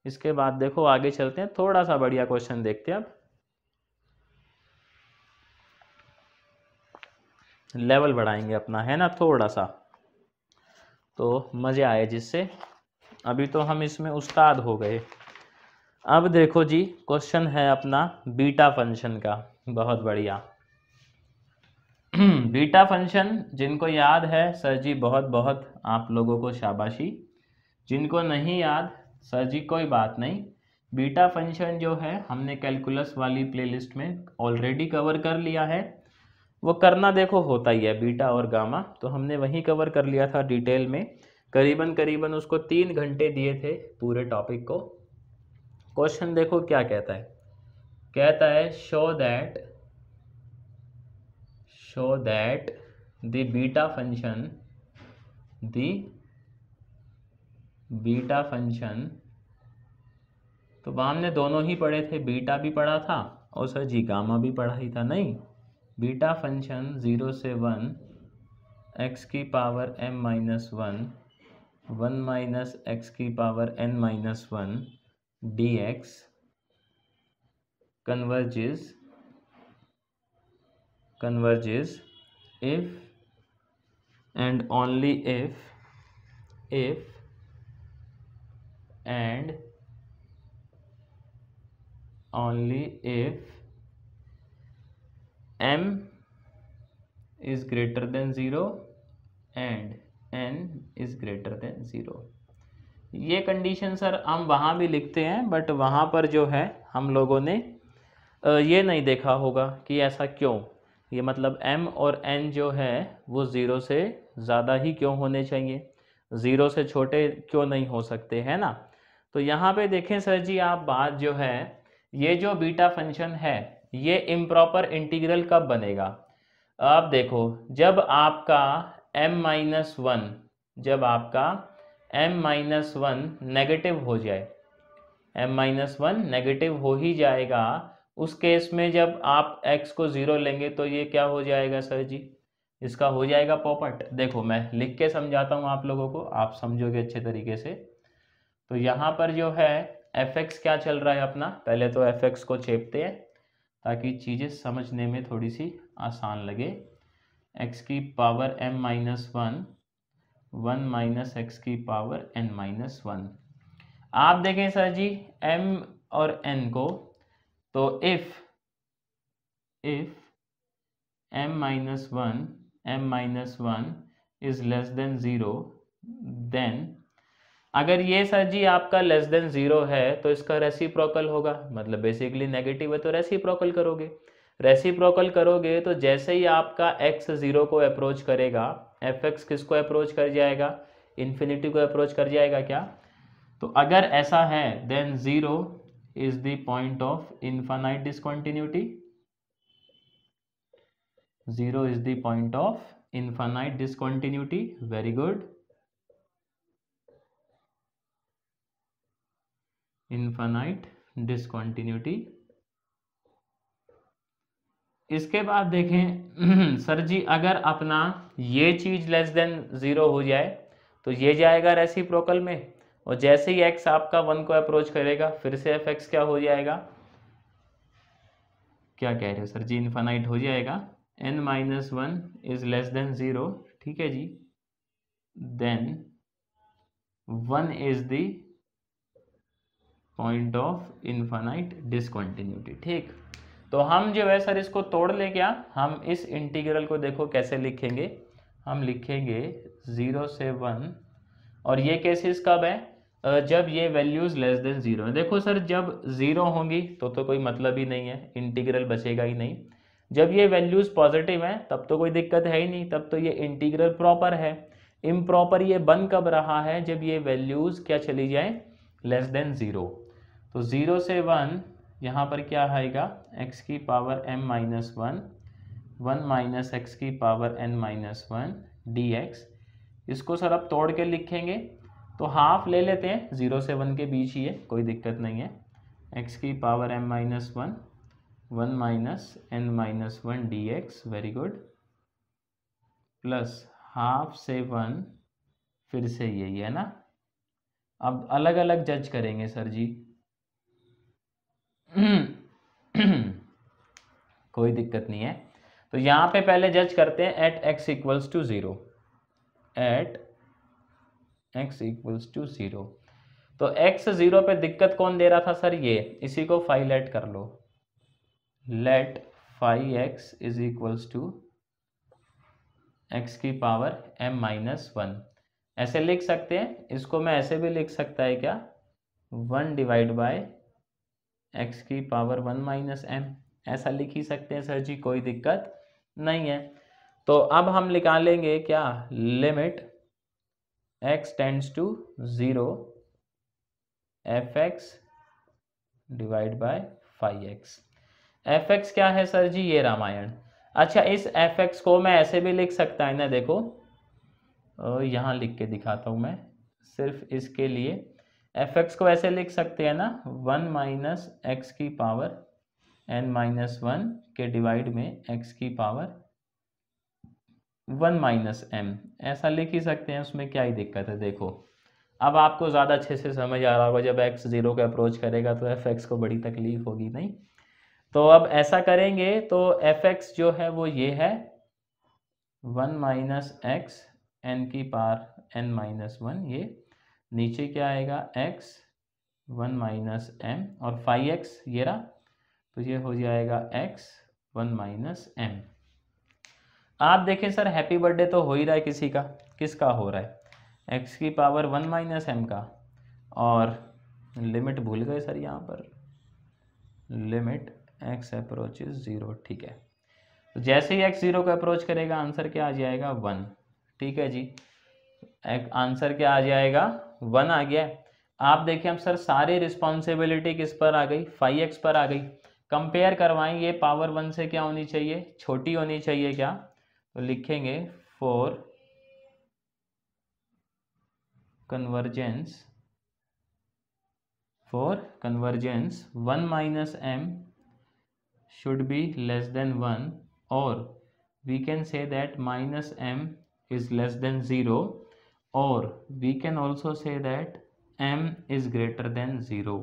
इसके बाद देखो आगे चलते हैं, थोड़ा सा बढ़िया क्वेश्चन देखते हैं, अब लेवल बढ़ाएंगे अपना, है ना, थोड़ा सा तो मज़े आए जिससे, अभी तो हम इसमें उस्ताद हो गए। अब देखो जी क्वेश्चन है अपना बीटा फंक्शन का, बहुत बढ़िया। बीटा फंक्शन जिनको याद है सर जी बहुत बहुत आप लोगों को शाबाशी, जिनको नहीं याद सर जी कोई बात नहीं, बीटा फंक्शन जो है हमने कैलकुलस वाली प्लेलिस्ट में ऑलरेडी कवर कर लिया है। वो करना देखो होता ही है, बीटा और गामा तो हमने वहीं कवर कर लिया था डिटेल में, करीबन करीबन उसको 3 घंटे दिए थे पूरे टॉपिक को। क्वेश्चन देखो क्या कहता है, कहता है show that the beta function, तो वहाँ हमने दोनों ही पढ़े थे, बीटा भी पढ़ा था और सर जी गामा भी पढ़ा ही था, नहीं बीटा फंक्शन 0 से 1 x की power m minus 1 minus x की power n minus 1 dx converges if and only if and only if m is greater than 0 and n is greater than 0। ये condition sir हम वहाँ भी लिखते हैं, but वहाँ पर जो है हम लोगों ने ये नहीं देखा होगा कि ऐसा क्यों। ये मतलब m और n जो है वो 0 से ज़्यादा ही क्यों होने चाहिए, 0 से छोटे क्यों नहीं हो सकते, है ना। तो यहाँ पे देखें सर जी, आप बात जो है, ये जो बीटा फंक्शन है ये इम्प्रॉपर इंटीग्रल कब बनेगा। आप देखो, जब आपका m-1 जब आपका m-1 नेगेटिव हो जाए, m-1 नेगेटिव हो ही जाएगा, उस केस में जब आप x को 0 लेंगे तो ये क्या हो जाएगा सर जी, इसका हो जाएगा पोपट। देखो मैं लिख के समझाता हूँ आप लोगों को, आप समझोगे अच्छे तरीके से। तो यहाँ पर जो है fx क्या चल रहा है अपना, पहले तो fx को छेपते हैं ताकि चीज़ें समझने में थोड़ी सी आसान लगे। x की पावर m-1 1 माइनस एक्स की पावर n-1। आप देखें सर जी m और n को, तो if m-1 is less than 0, then अगर ये सर जी आपका लेस देन 0 है तो इसका रेसिप्रोकल होगा, मतलब बेसिकली नेगेटिव है तो रेसिप्रोकल करोगे। रेसिप्रोकल करोगे तो जैसे ही आपका x 0 को अप्रोच करेगा, fx किसको अप्रोच कर जाएगा, इन्फिनिटी को अप्रोच कर जाएगा क्या। तो अगर ऐसा है then 0 is the point of infinite discontinuity, 0 is the point of infinite discontinuity, very good, infinite discontinuity। इसके बाद देखें सर जी, अगर अपना ये चीज लेस देन 0 हो जाए तो ये जाएगा रेसिप्रोकल में, और जैसे ही x आपका 1 को अप्रोच करेगा फिर से fx क्या हो जाएगा, क्या कह रहे हो सर जी, इनफाइनाइट हो जाएगा। n-1 इज लेस देन 0, ठीक है जी, then 1 is the point of infinite discontinuity. ठीक, तो हम जो है सर इसको तोड़ लें क्या, हम इस इंटीग्रल को देखो कैसे लिखेंगे, हम लिखेंगे 0 से 1, और ये केसेस कब है, जब ये वैल्यूज लेस देन 0 है। देखो सर जब 0 होंगी तो कोई मतलब ही नहीं है, इंटीग्रल बचेगा ही नहीं। जब ये वैल्यूज पॉजिटिव हैं तब तो कोई दिक्कत है ही नहीं, तब तो ये इंटीग्रल प्रॉपर है। इम्प्रॉपर ये बन कब रहा है, जब ये वैल्यूज क्या चली जाए, लेस देन 0। तो 0 से 1 यहाँ पर क्या आएगा, x की पावर m-1 1 माइनस एक्स की पावर n-1 dx। इसको सर अब तोड़ के लिखेंगे तो हाफ ले लेते हैं, 0 से 1 के बीच ही है, कोई दिक्कत नहीं है। x की power m-1 1 minus n-1 dx, very good, plus half से 1, फिर से यही है ना। अब अलग अलग जज करेंगे सर जी कोई दिक्कत नहीं है। तो यहाँ पे पहले जज करते हैं at x equals to 0, at x equals to 0। तो x 0 पे दिक्कत कौन दे रहा था सर, ये, इसी को फाई लेट कर लो, let phi x is equals to x की पावर m-1। ऐसे लिख सकते हैं, इसको मैं ऐसे भी लिख सकता है क्या, 1 डिवाइड बाय x की पावर 1 माइनस m, ऐसा लिख ही सकते हैं सर जी, कोई दिक्कत नहीं है। तो अब हम निकालेंगे क्या, limit x tends to 0 fx divide by phi x। fx क्या है सर जी, ये रामायण। अच्छा, इस fx को मैं ऐसे भी लिख सकता है ना, देखो यहाँ लिख के दिखाता हूँ मैं सिर्फ इसके लिए। fx को ऐसे लिख सकते हैं ना, 1 माइनस एक्स की पावर n-1 के डिवाइड में x की पावर 1 माइनस m, ऐसा लिख ही सकते हैं, उसमें क्या ही दिक्कत है। देखो अब आपको ज़्यादा अच्छे से समझ आ रहा होगा, जब x 0 के अप्रोच करेगा तो fx को बड़ी तकलीफ होगी नहीं। तो अब ऐसा करेंगे तो fx जो है वो ये है 1 माइनस एक्स एन की पावर n-1, ये नीचे क्या आएगा x 1 माइनस m, और फाई x ये रहा, तो ये हो जाएगा x 1 माइनस एम। आप देखें सर हैप्पी बर्थडे तो हो ही रहा है किसी का, किसका हो रहा है, x की पावर 1 माइनस एम का, और लिमिट भूल गए सर यहाँ पर, लिमिट x अप्रोचेज 0, ठीक है। तो जैसे ही x 0 को अप्रोच करेगा आंसर क्या आ जाएगा 1, ठीक है जी। आंसर क्या आ जाएगा 1 आ गया। आप देखें अब सर सारी रिस्पॉन्सिबिलिटी किस पर आ गई, 5x पर आ गई। कंपेयर करवाएं, ये पावर 1 से क्या होनी चाहिए, छोटी होनी चाहिए क्या, तो लिखेंगे for convergence 1 minus m should be less than 1, or we can say that minus m is less than 0, or we can also say that m is greater than 0।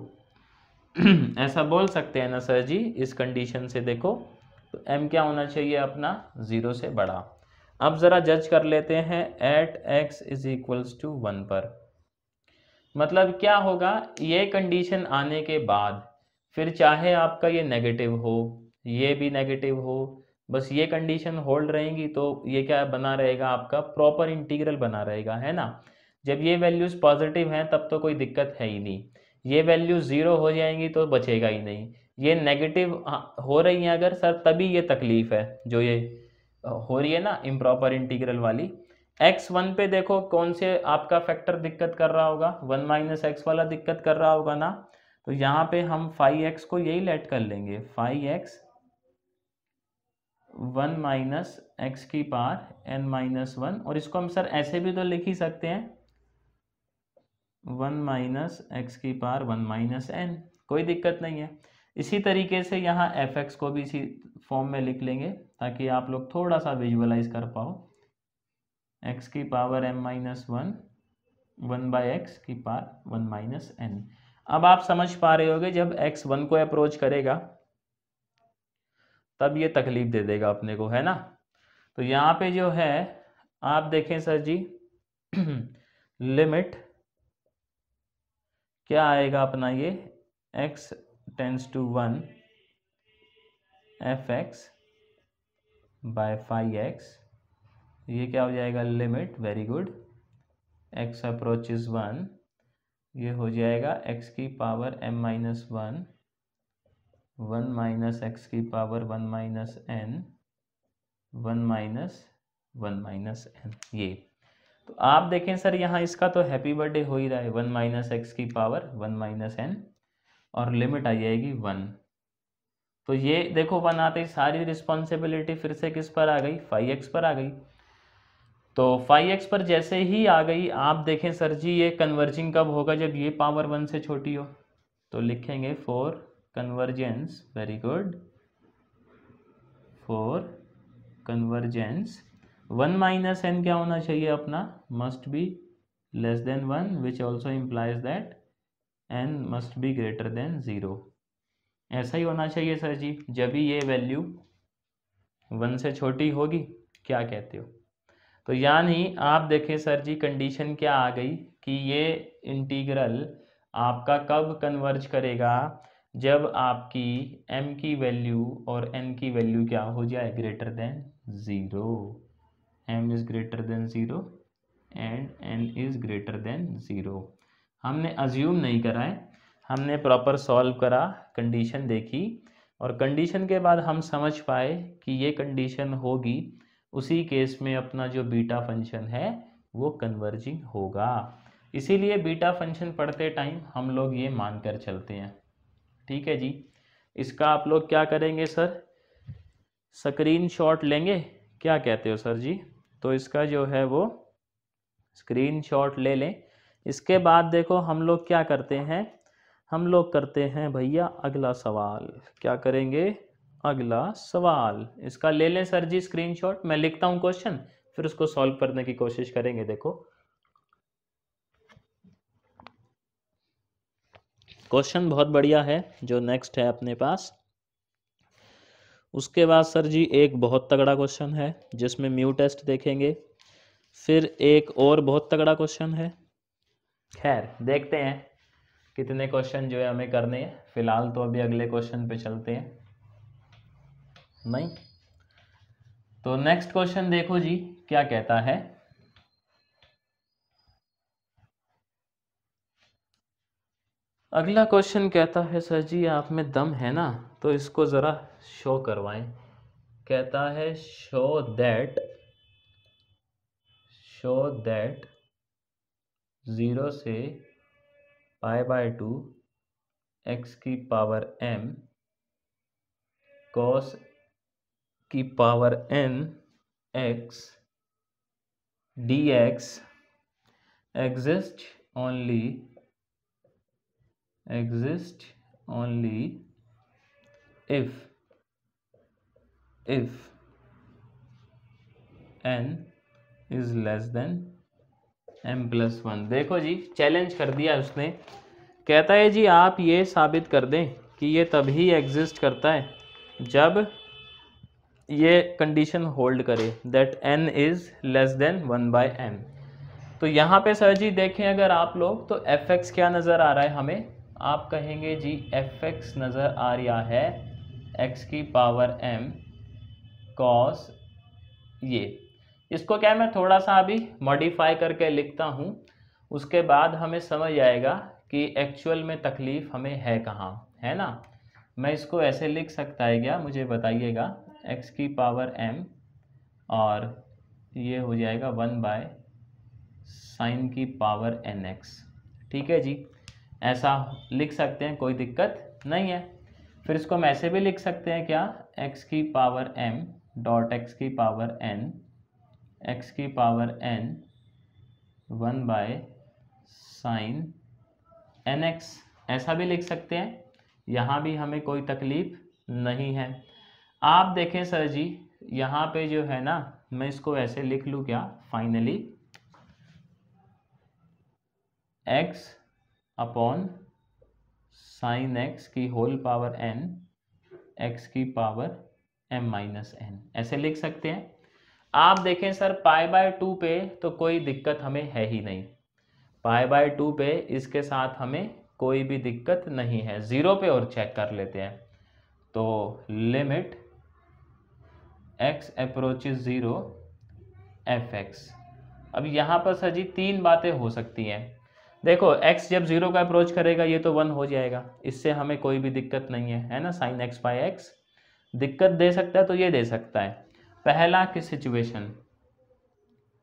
ऐसा बोल सकते हैं ना सर जी इस कंडीशन से, देखो तो m क्या होना चाहिए अपना 0 से बड़ा। अब ज़रा जज कर लेते हैं at x is equals to 1 पर, मतलब क्या होगा, ये कंडीशन आने के बाद फिर चाहे आपका ये नेगेटिव हो, ये भी नेगेटिव हो, बस ये कंडीशन होल्ड रहेंगी तो ये क्या बना रहेगा आपका प्रॉपर इंटीग्रल बना रहेगा, है ना। जब ये वैल्यूज पॉजिटिव हैं तब तो कोई दिक्कत है ही नहीं, ये वैल्यू 0 हो जाएंगी तो बचेगा ही नहीं, ये नेगेटिव हो रही हैं अगर सर तभी ये तकलीफ है जो ये हो रही है ना इम्प्रॉपर इंटीग्रल वाली। x1 पे देखो कौन से आपका फैक्टर दिक्कत कर रहा होगा, 1 माइनस एक्स वाला दिक्कत कर रहा होगा ना, तो यहाँ पे हम 5x को यही लेट कर लेंगे, 5x 1 माइनस एक्स की पावर n माइनस 1, और इसको हम सर ऐसे भी तो लिख ही सकते हैं 1 माइनस एक्स की पावर 1 माइनस n, कोई दिक्कत नहीं है। इसी तरीके से यहाँ fx को भी इसी फॉर्म में लिख लेंगे ताकि आप लोग थोड़ा सा विजुअलाइज कर पाओ, x की power m minus 1 by x की पावर 1 माइनस n। अब आप समझ पा रहे होगे जब x 1 को अप्रोच करेगा तब ये तकलीफ दे देगा अपने को, है ना। तो यहाँ पे जो है आप देखें सर जी लिमिट क्या आएगा अपना, ये x tends to 1 fx by 5x, ये क्या हो जाएगा limit, very good, x approaches 1, ये हो जाएगा x की power m minus 1 minus x की power 1 minus n 1 minus n, ये। तो आप देखें सर यहाँ इसका तो हैप्पी बर्थडे हो ही रहा है, 1 माइनस एक्स की पावर 1 माइनस n, और लिमिट आ जाएगी 1। तो ये देखो 1 आते ही सारी रिस्पॉन्सिबिलिटी फिर से किस पर आ गई, 5x पर आ गई। तो 5x पर जैसे ही आ गई आप देखें सर जी ये कन्वर्जिंग कब होगा, जब ये पावर 1 से छोटी हो, तो लिखेंगे for convergence, very good, for convergence 1 minus n क्या होना चाहिए अपना, must be less than 1, which also implies that n must be greater than 0। ऐसा ही होना चाहिए सर जी, जब भी ये वैल्यू 1 से छोटी होगी, क्या कहते हो। तो यानी आप देखें सर जी कंडीशन क्या आ गई कि ये इंटीग्रल आपका कब कन्वर्ज करेगा, जब आपकी m की वैल्यू और n की वैल्यू क्या हो जाए, greater than 0, m is greater than 0 and n is greater than 0। हमने अज्यूम नहीं करा है, हमने प्रॉपर सॉल्व करा, कंडीशन देखी, और कंडीशन के बाद हम समझ पाए कि ये कंडीशन होगी, उसी केस में अपना जो बीटा फंक्शन है वो कन्वर्जिंग होगा। इसीलिए बीटा फंक्शन पढ़ते टाइम हम लोग ये मानकर चलते हैं, ठीक है जी। इसका आप लोग क्या करेंगे सर, स्क्रीनशॉट लेंगे, क्या कहते हो सर जी। तो इसका जो है वो स्क्रीनशॉट ले लें। इसके बाद देखो हम लोग क्या करते हैं, हम लोग करते हैं भैया अगला सवाल, क्या करेंगे, अगला सवाल। इसका ले लें सर जी स्क्रीनशॉट, मैं लिखता हूँ क्वेश्चन फिर उसको सॉल्व करने की कोशिश करेंगे। देखो क्वेश्चन बहुत बढ़िया है जो नेक्स्ट है अपने पास। उसके बाद सर जी एक बहुत तगड़ा क्वेश्चन है जिसमें म्यू टेस्ट देखेंगे, फिर एक और बहुत तगड़ा क्वेश्चन है। खैर देखते हैं कितने क्वेश्चन जो है हमें करने हैं, फिलहाल तो अभी अगले क्वेश्चन पे चलते हैं। नहीं। तो नेक्स्ट क्वेश्चन देखो जी क्या कहता है। अगला क्वेश्चन कहता है सर जी आप में दम है ना तो इसको ज़रा शो करवाएं। कहता है शो दैट 0 से π/2 x की पावर m cos की power n x dx exist only if n is less than m+1। देखो जी चैलेंज कर दिया उसने। कहता है जी आप ये साबित कर दें कि ये तभी एग्जिस्ट करता है जब ये कंडीशन होल्ड करे that n is less then 1/m। तो यहाँ पे सर जी देखें अगर आप लोग तो fx क्या नज़र आ रहा है हमें, आप कहेंगे जी fx नज़र आ रहा है x की पावर m cos ये। इसको क्या मैं थोड़ा सा अभी मॉडिफाई करके लिखता हूँ, उसके बाद हमें समझ आएगा कि एक्चुअल में तकलीफ़ हमें है कहाँ, है ना। मैं इसको ऐसे लिख सकता है क्या, मुझे बताइएगा। x की पावर m और ये हो जाएगा 1/sin की पावर nx। ठीक है जी, ऐसा लिख सकते हैं, कोई दिक्कत नहीं है। फिर इसको हम ऐसे भी लिख सकते हैं क्या, x की पावर m डॉट x की पावर n x की पावर n 1/sin nx, ऐसा भी लिख सकते हैं। यहाँ भी हमें कोई तकलीफ नहीं है। आप देखें सर जी यहाँ पे जो है ना, मैं इसको ऐसे लिख लूँ क्या, finally x upon sine x की होल पावर n x की पावर m-n, ऐसे लिख सकते हैं। आप देखें सर π/2 पे तो कोई दिक्कत हमें है ही नहीं, π/2 पे इसके साथ हमें कोई भी दिक्कत नहीं है। 0 पे और चेक कर लेते हैं। तो लिमिट x अप्रोचेस 0 fx। अब यहाँ पर सर जी तीन बातें हो सकती हैं। देखो x जब 0 का अप्रोच करेगा ये तो 1 हो जाएगा, इससे हमें कोई भी दिक्कत नहीं है ना। साइन x/x दिक्कत दे सकता है तो ये दे सकता है। पहला की सिचुएशन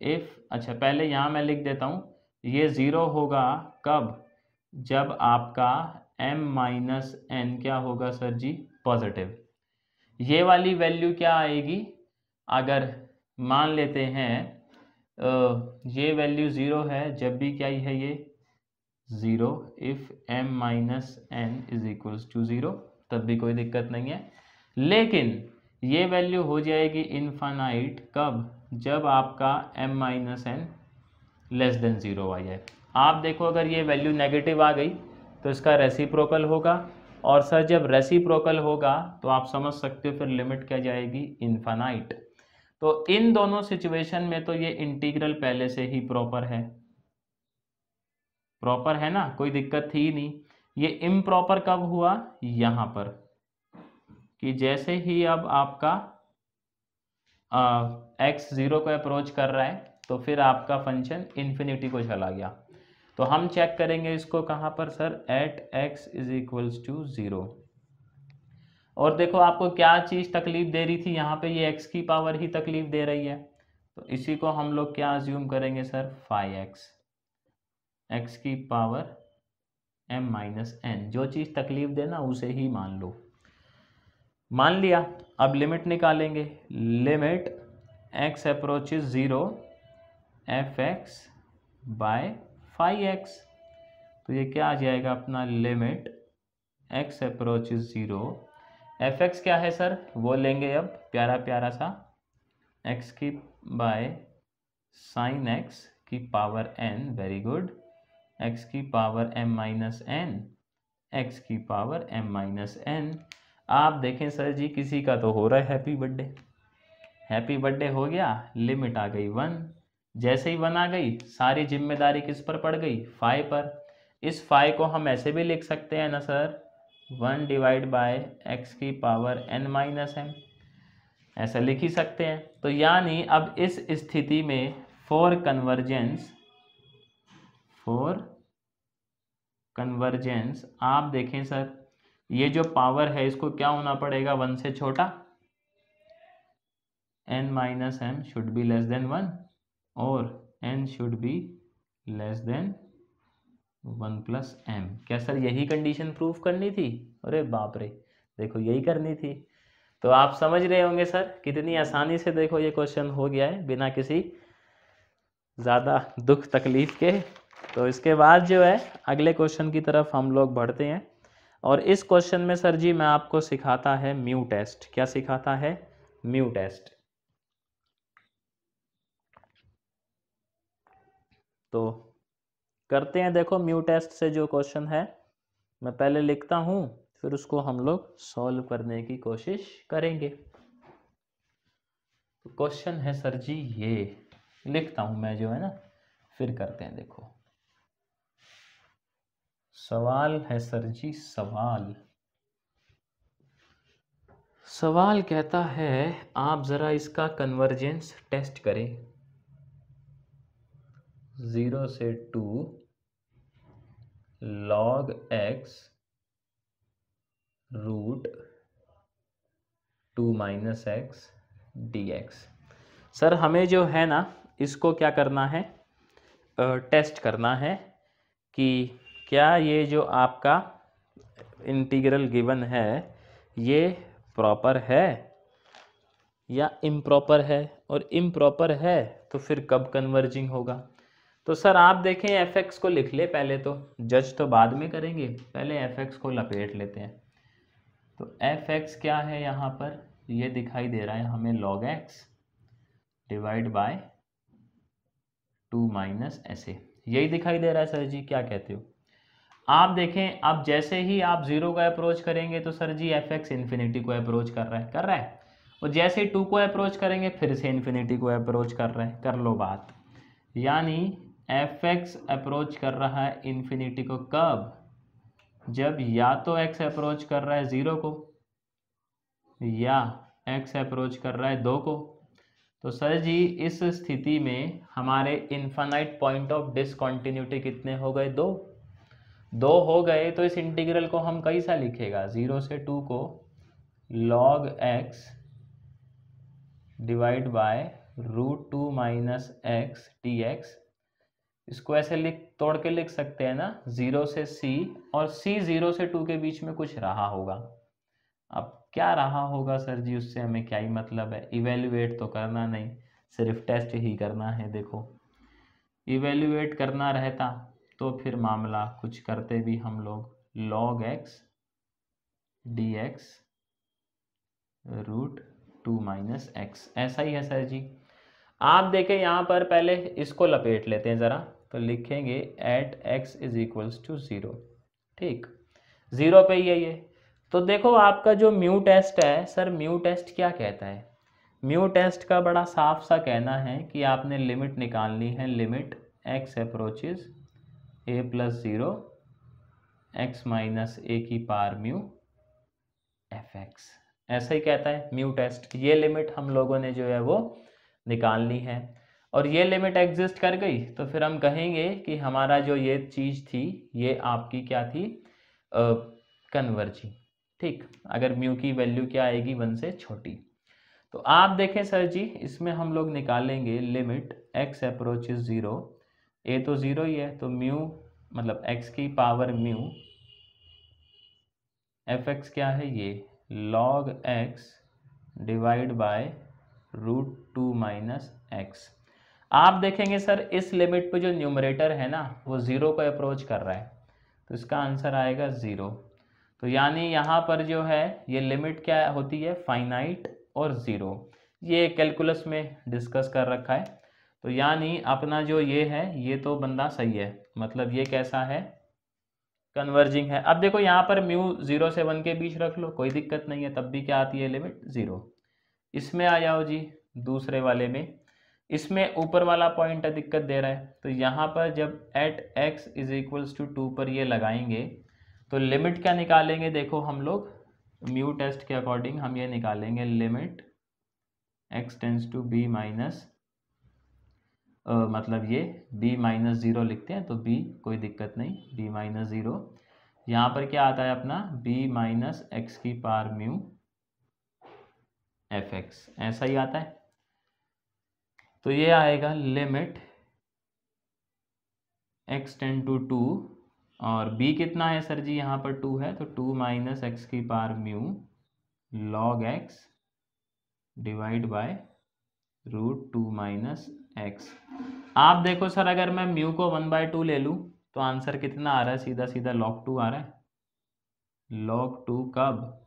इफ, अच्छा पहले यहाँ मैं लिख देता हूँ, ये 0 होगा कब, जब आपका m-n क्या होगा सर जी, पॉजिटिव। ये वाली वैल्यू क्या आएगी, अगर मान लेते हैं ये वैल्यू 0 है, जब भी क्या ही है ये 0, if m-n is equals to 0, तब भी कोई दिक्कत नहीं है। लेकिन ये वैल्यू हो जाएगी इनफाइनाइट कब, जब आपका m-n लेस देन 0 आ जाए। आप देखो अगर ये वैल्यू नेगेटिव आ गई तो इसका रेसिप्रोकल होगा, और सर जब रेसिप्रोकल होगा तो आप समझ सकते हो फिर लिमिट क्या जाएगी, इनफाइनाइट। तो इन दोनों सिचुएशन में तो ये इंटीग्रल पहले से ही प्रॉपर है ना, कोई दिक्कत थी ही नहीं। ये इम्प्रॉपर कब हुआ, यहाँ पर, कि जैसे ही अब आपका x 0 को अप्रोच कर रहा है तो फिर आपका फंक्शन इन्फिनिटी को चला गया। तो हम चेक करेंगे इसको कहाँ पर sir, at x is equals to 0। और देखो आपको क्या चीज़ तकलीफ दे रही थी, यहाँ पे ये x की पावर ही तकलीफ दे रही है, तो इसी को हम लोग क्या अज्यूम करेंगे सर, 5x, x की पावर m-n, जो चीज़ तकलीफ दे ना उसे ही मान लो। मान लिया, अब लिमिट निकालेंगे। Limit x approaches 0 fx by 5x, तो ये क्या आ जाएगा अपना, लिमिट x अप्रोचेस 0 fx क्या है सर, वो लेंगे अब प्यारा प्यारा सा, x की बाय साइन x की power n, very good, x की पावर m-n, x की पावर m-n। आप देखें सर जी किसी का तो हो रहा है हैप्पी बर्थडे, हैप्पी बर्थडे हो गया, लिमिट आ गई 1। जैसे ही 1 आ गई सारी जिम्मेदारी किस पर पड़ गई, 5 पर। इस 5 को हम ऐसे भी लिख सकते हैं ना सर, 1 डिवाइड बाय x की पावर n-m। ऐसा लिख ही सकते हैं। तो यानी अब इस स्थिति में फॉर कन्वर्जेंस आप देखें सर, ये जो पावर है इसको क्या होना पड़ेगा, 1 से छोटा, n minus m should be less than 1 और n should be less than 1 plus m। क्या सर यही कंडीशन प्रूफ करनी थी? अरे बाप रे, देखो यही करनी थी। तो आप समझ रहे होंगे सर कितनी आसानी से देखो ये क्वेश्चन हो गया है बिना किसी ज़्यादा दुख तकलीफ के। तो इसके बाद जो है अगले क्वेश्चन की तरफ हम लोग बढ़ते हैं और इस क्वेश्चन में सर जी मैं आपको सिखाता है म्यू टेस्ट। क्या सिखाता है? Mu test. तो करते हैं, देखो म्यू टेस्ट से जो क्वेश्चन है मैं पहले लिखता हूं, फिर उसको हम लोग सॉल्व करने की कोशिश करेंगे। तो क्वेश्चन है सर जी, ये लिखता हूं मैं जो है ना, फिर करते हैं। देखो सवाल है सर जी, सवाल कहता है आप जरा इसका कन्वर्जेंस टेस्ट करें। 0 से 2 log x root 2 minus x dx। Sir हमें जो है ना इसको क्या करना है, टेस्ट करना है कि क्या ये जो आपका इंटीग्रल गिवन है ये प्रॉपर है या इम्प्रॉपर है, और इम्प्रॉपर है तो फिर कब कन्वर्जिंग होगा। तो सर आप देखें fx को लिख ले पहले, तो जज तो बाद में करेंगे, पहले fx को लपेट लेते हैं। तो fx क्या है यहाँ पर, ये दिखाई दे रहा है हमें log x divide bye 2 minus ऐसे, यही दिखाई दे रहा है सर जी, क्या कहते हो? आप देखें अब जैसे ही आप 0 को अप्रोच करेंगे तो सर जी fx इन्फिनिटी को अप्रोच कर रहा है, और जैसे ही 2 को अप्रोच करेंगे फिर से इन्फिनिटी को अप्रोच कर रहा है। कर लो बात, यानी fx अप्रोच कर रहा है इन्फिनिटी को कब, जब या तो x अप्रोच कर रहा है 0 को या x अप्रोच कर रहा है 2 को। तो सर जी इस स्थिति में हमारे इन्फानाइट पॉइंट ऑफ डिसकंटिन्यूटी कितने हो गए, 2 हो गए। तो इस इंटीग्रल को हम कैसा लिखेगा, 0 से 2 को log x divide by root 2 minus x dx। इसको ऐसे तोड़ के लिख सकते हैं ना, 0 से c, और c 0 से 2 के बीच में कुछ रहा होगा। अब क्या रहा होगा सर जी, उससे हमें क्या ही मतलब है, इवेल्युएट तो करना नहीं, सिर्फ टेस्ट ही करना है। देखो इवेल्युएट करना रहता तो फिर मामला कुछ करते भी हम लोग, log x dx root 2 minus x, ऐसा ही है सर जी। आप देखें यहाँ पर पहले इसको लपेट लेते हैं ज़रा, तो लिखेंगे at x is equals to 0, ठीक, 0 पे ही है ये। तो देखो आपका जो म्यू टेस्ट है सर, म्यू टेस्ट क्या कहता है, म्यू टेस्ट का बड़ा साफ सा कहना है कि आपने लिमिट निकालनी है, limit x approaches a plus 0 x minus A की पावर म्यू fx, ऐसा ही कहता है म्यू टेस्ट। ये लिमिट हम लोगों ने जो है वो निकालनी है, और ये लिमिट एग्जिस्ट कर गई तो फिर हम कहेंगे कि हमारा जो ये चीज़ थी ये आपकी क्या थी, कन्वर्जिंग, ठीक। अगर म्यू की वैल्यू क्या आएगी, 1 से छोटी। तो आप देखें सर जी इसमें हम लोग निकालेंगे लिमिट x अप्रोचेज 0, a तो 0 ही है, तो म्यू मतलब x की पावर म्यू fx क्या है, ये log x divide by root 2 minus x. आप देखेंगे सर इस लिमिट पे जो न्यूमरेटर है ना वो 0 को अप्रोच कर रहा है, तो इसका आंसर आएगा 0। तो यानी यहाँ पर जो है ये लिमिट क्या होती है, फाइनाइट और 0, ये कैलकुलस में डिस्कस कर रखा है। तो यानी अपना जो ये है ये तो बंदा सही है, मतलब ये कैसा है, कन्वर्जिंग है। अब देखो यहाँ पर म्यू 0 से 1 के बीच रख लो, कोई दिक्कत नहीं है, तब भी क्या आती है लिमिट 0। इसमें आ जाओ जी दूसरे वाले में, इसमें ऊपर वाला पॉइंट दिक्कत दे रहा है, तो यहाँ पर जब at x is equals to 2 पर ये लगाएंगे तो लिमिट क्या निकालेंगे, देखो हम लोग म्यू टेस्ट के अकॉर्डिंग हम ये निकालेंगे limit x tends to b minus, मतलब ये b माइनस ज़ीरो लिखते हैं तो b, कोई दिक्कत नहीं, b माइनस ज़ीरो। यहाँ पर क्या आता है अपना b माइनस एक्स की पावर म्यू एफ एक्स, ऐसा ही आता है। तो ये आएगा लिमिट x टेंड टू 2, और b कितना है सर जी, यहाँ पर 2 है, तो 2 माइनस एक्स की power mu log x divide by root 2 minus x. आप देखो सर, अगर मैं म्यू को 1/2 ले लूँ तो आंसर कितना आ रहा है, सीधा सीधा log 2 आ रहा है। log 2 कब,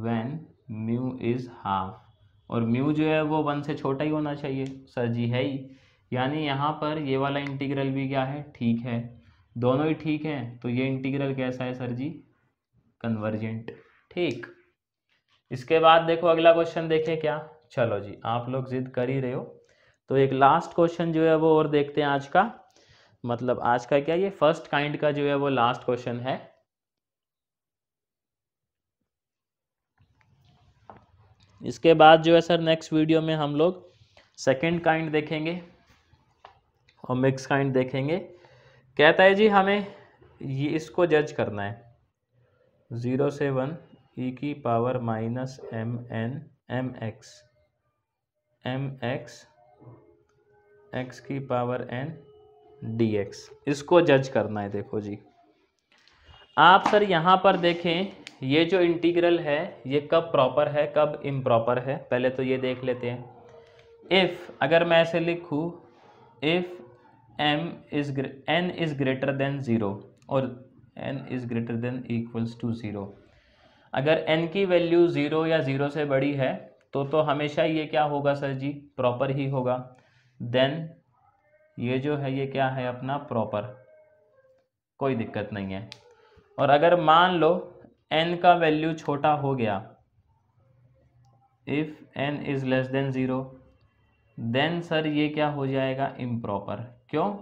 when म्यू इज हाफ, और म्यू जो है वो 1 से छोटा ही होना चाहिए सर जी, है ही, यानी यहाँ पर ये वाला इंटीग्रल भी क्या है, ठीक है, दोनों ही ठीक हैं, तो ये इंटीग्रल कैसा है सर जी, कन्वर्जेंट। ठीक, इसके बाद देखो अगला क्वेश्चन देखें क्या। चलो जी, आप लोग जिद कर ही रहे हो, तो एक लास्ट क्वेश्चन जो है वो और देखते हैं आज का, मतलब आज का क्या, ये फर्स्ट काइंड का जो है वो लास्ट क्वेश्चन है। इसके बाद जो है सर नेक्स्ट वीडियो में हम लोग सेकंड काइंड देखेंगे और मिक्स काइंड देखेंगे। कहता है जी हमें ये इसको जज करना है, 0 से 1 e की power minus m n m x x की पावर n dx, इसको जज करना है। देखो जी, आप सर यहाँ पर देखें, ये जो इंटीग्रल है ये कब प्रॉपर है कब इम्प्रॉपर है, पहले तो ये देख लेते हैं। इफ़, अगर मैं ऐसे लिखूँ, if n is greater than 0 और n is greater than equals to 0, अगर n की वैल्यू 0 या 0 से बड़ी है तो हमेशा ये क्या होगा सर जी, प्रॉपर ही होगा। देन ये जो है ये क्या है अपना प्रॉपर, कोई दिक्कत नहीं है। और अगर मान लो n का वैल्यू छोटा हो गया, if n is less than 0, then sir ये क्या हो जाएगा, इम्प्रॉपर। क्यों,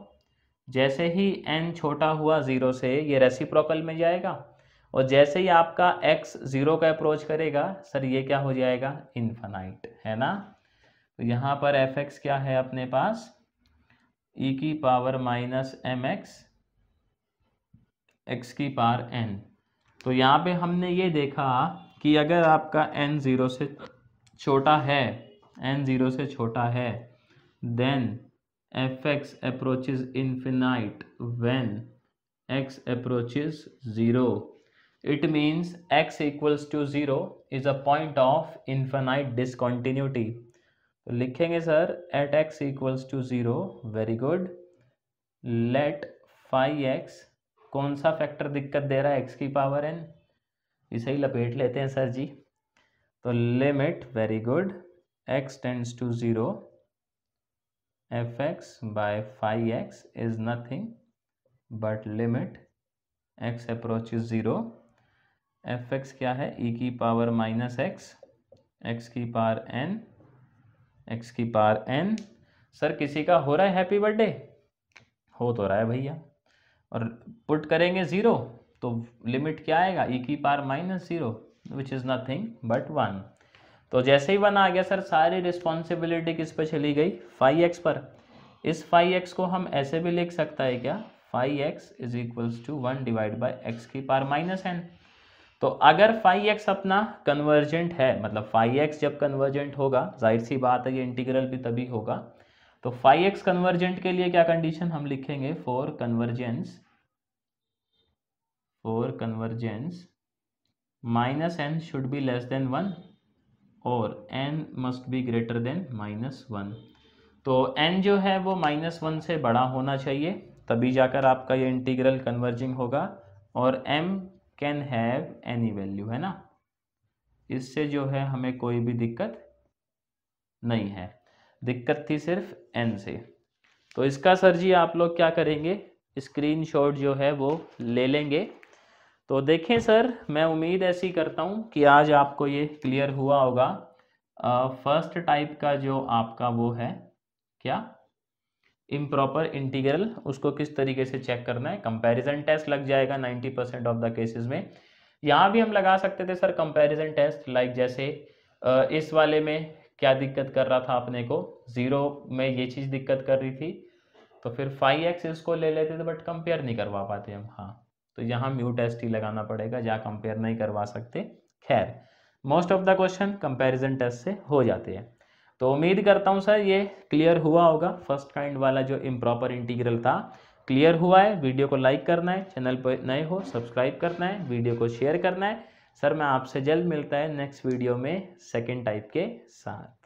जैसे ही n छोटा हुआ 0 से ये रेसिप्रोकल में जाएगा, और जैसे ही आपका x 0 का अप्रोच करेगा सर ये क्या हो जाएगा, इन्फानाइट, है ना। तो यहाँ पर fx क्या है अपने पास, e की पावर माइनस एम एक्स की पावर n। तो यहाँ पे हमने ये देखा कि अगर आपका n 0 से छोटा है, n 0 से छोटा है, then fx approaches infinite when x approaches 0. It means x equals to 0 is a point of infinite discontinuity. तो लिखेंगे sir at x equals to 0, very good, let phi x, कौन सा फैक्टर दिक्कत दे रहा है, x की पावर n, इसे ही लपेट लेते हैं सर जी। तो limit, very good, x tends to 0 fx by phi x is nothing but limit x approaches 0, fx क्या है, e की पावर माइनस x की पावर n। सर किसी का हो रहा है हैप्पी बर्थडे, हो तो रहा है भैया, और पुट करेंगे 0 तो लिमिट क्या आएगा, e की power minus 0 which is nothing but 1। तो जैसे ही 1 आ गया सर, सारी रिस्पॉन्सिबिलिटी किस पे चली गई, फाई एक्स पर। इस फाई एक्स को हम ऐसे भी लिख सकता है क्या, phi x is equals to 1 divide by x की पावर माइनस n। तो अगर फाई एक्स अपना कन्वर्जेंट है, मतलब फाई एक्स जब कन्वर्जेंट होगा, जाहिर सी बात है ये इंटीग्रल भी तभी होगा। तो फाई एक्स कन्वर्जेंट के लिए क्या कंडीशन हम लिखेंगे, for convergence minus n should be less than 1 और n must be greater than -1। तो n जो है वो -1 से बड़ा होना चाहिए, तभी जाकर आपका ये इंटीग्रल कन्वर्जिंग होगा, और m can have any value, है ना, इससे जो है हमें कोई भी दिक्कत नहीं है, दिक्कत थी सिर्फ n से। तो इसका सर जी आप लोग क्या करेंगे, स्क्रीनशॉट जो है वो ले लेंगे। तो देखें सर, मैं उम्मीद ऐसी करता हूँ कि आज आपको ये क्लियर हुआ होगा। फर्स्ट टाइप का जो आपका वो है क्या, इम्प्रॉपर इंटीग्रल, उसको किस तरीके से चेक करना है, कंपैरिजन टेस्ट लग जाएगा 90% ऑफ द केसेस में। यहाँ भी हम लगा सकते थे सर कंपैरिजन टेस्ट, लाइक जैसे इस वाले में क्या दिक्कत कर रहा था अपने को, 0 में ये चीज़ दिक्कत कर रही थी, तो फिर 5x इसको ले लेते थे, बट कंपेयर नहीं करवा पाते हम। हाँ, तो यहाँ म्यू टेस्ट ही लगाना पड़ेगा, जहाँ कंपेयर नहीं करवा सकते। खैर, most of the question comparison test से हो जाते हैं। तो उम्मीद करता हूँ सर ये क्लियर हुआ होगा, फर्स्ट काइंड वाला जो इम्प्रॉपर इंटीग्रल था क्लियर हुआ है। वीडियो को लाइक करना है, चैनल पर नए हो सब्सक्राइब करना है, वीडियो को शेयर करना है। सर मैं आपसे जल्द मिलता है नेक्स्ट वीडियो में सेकेंड टाइप के साथ।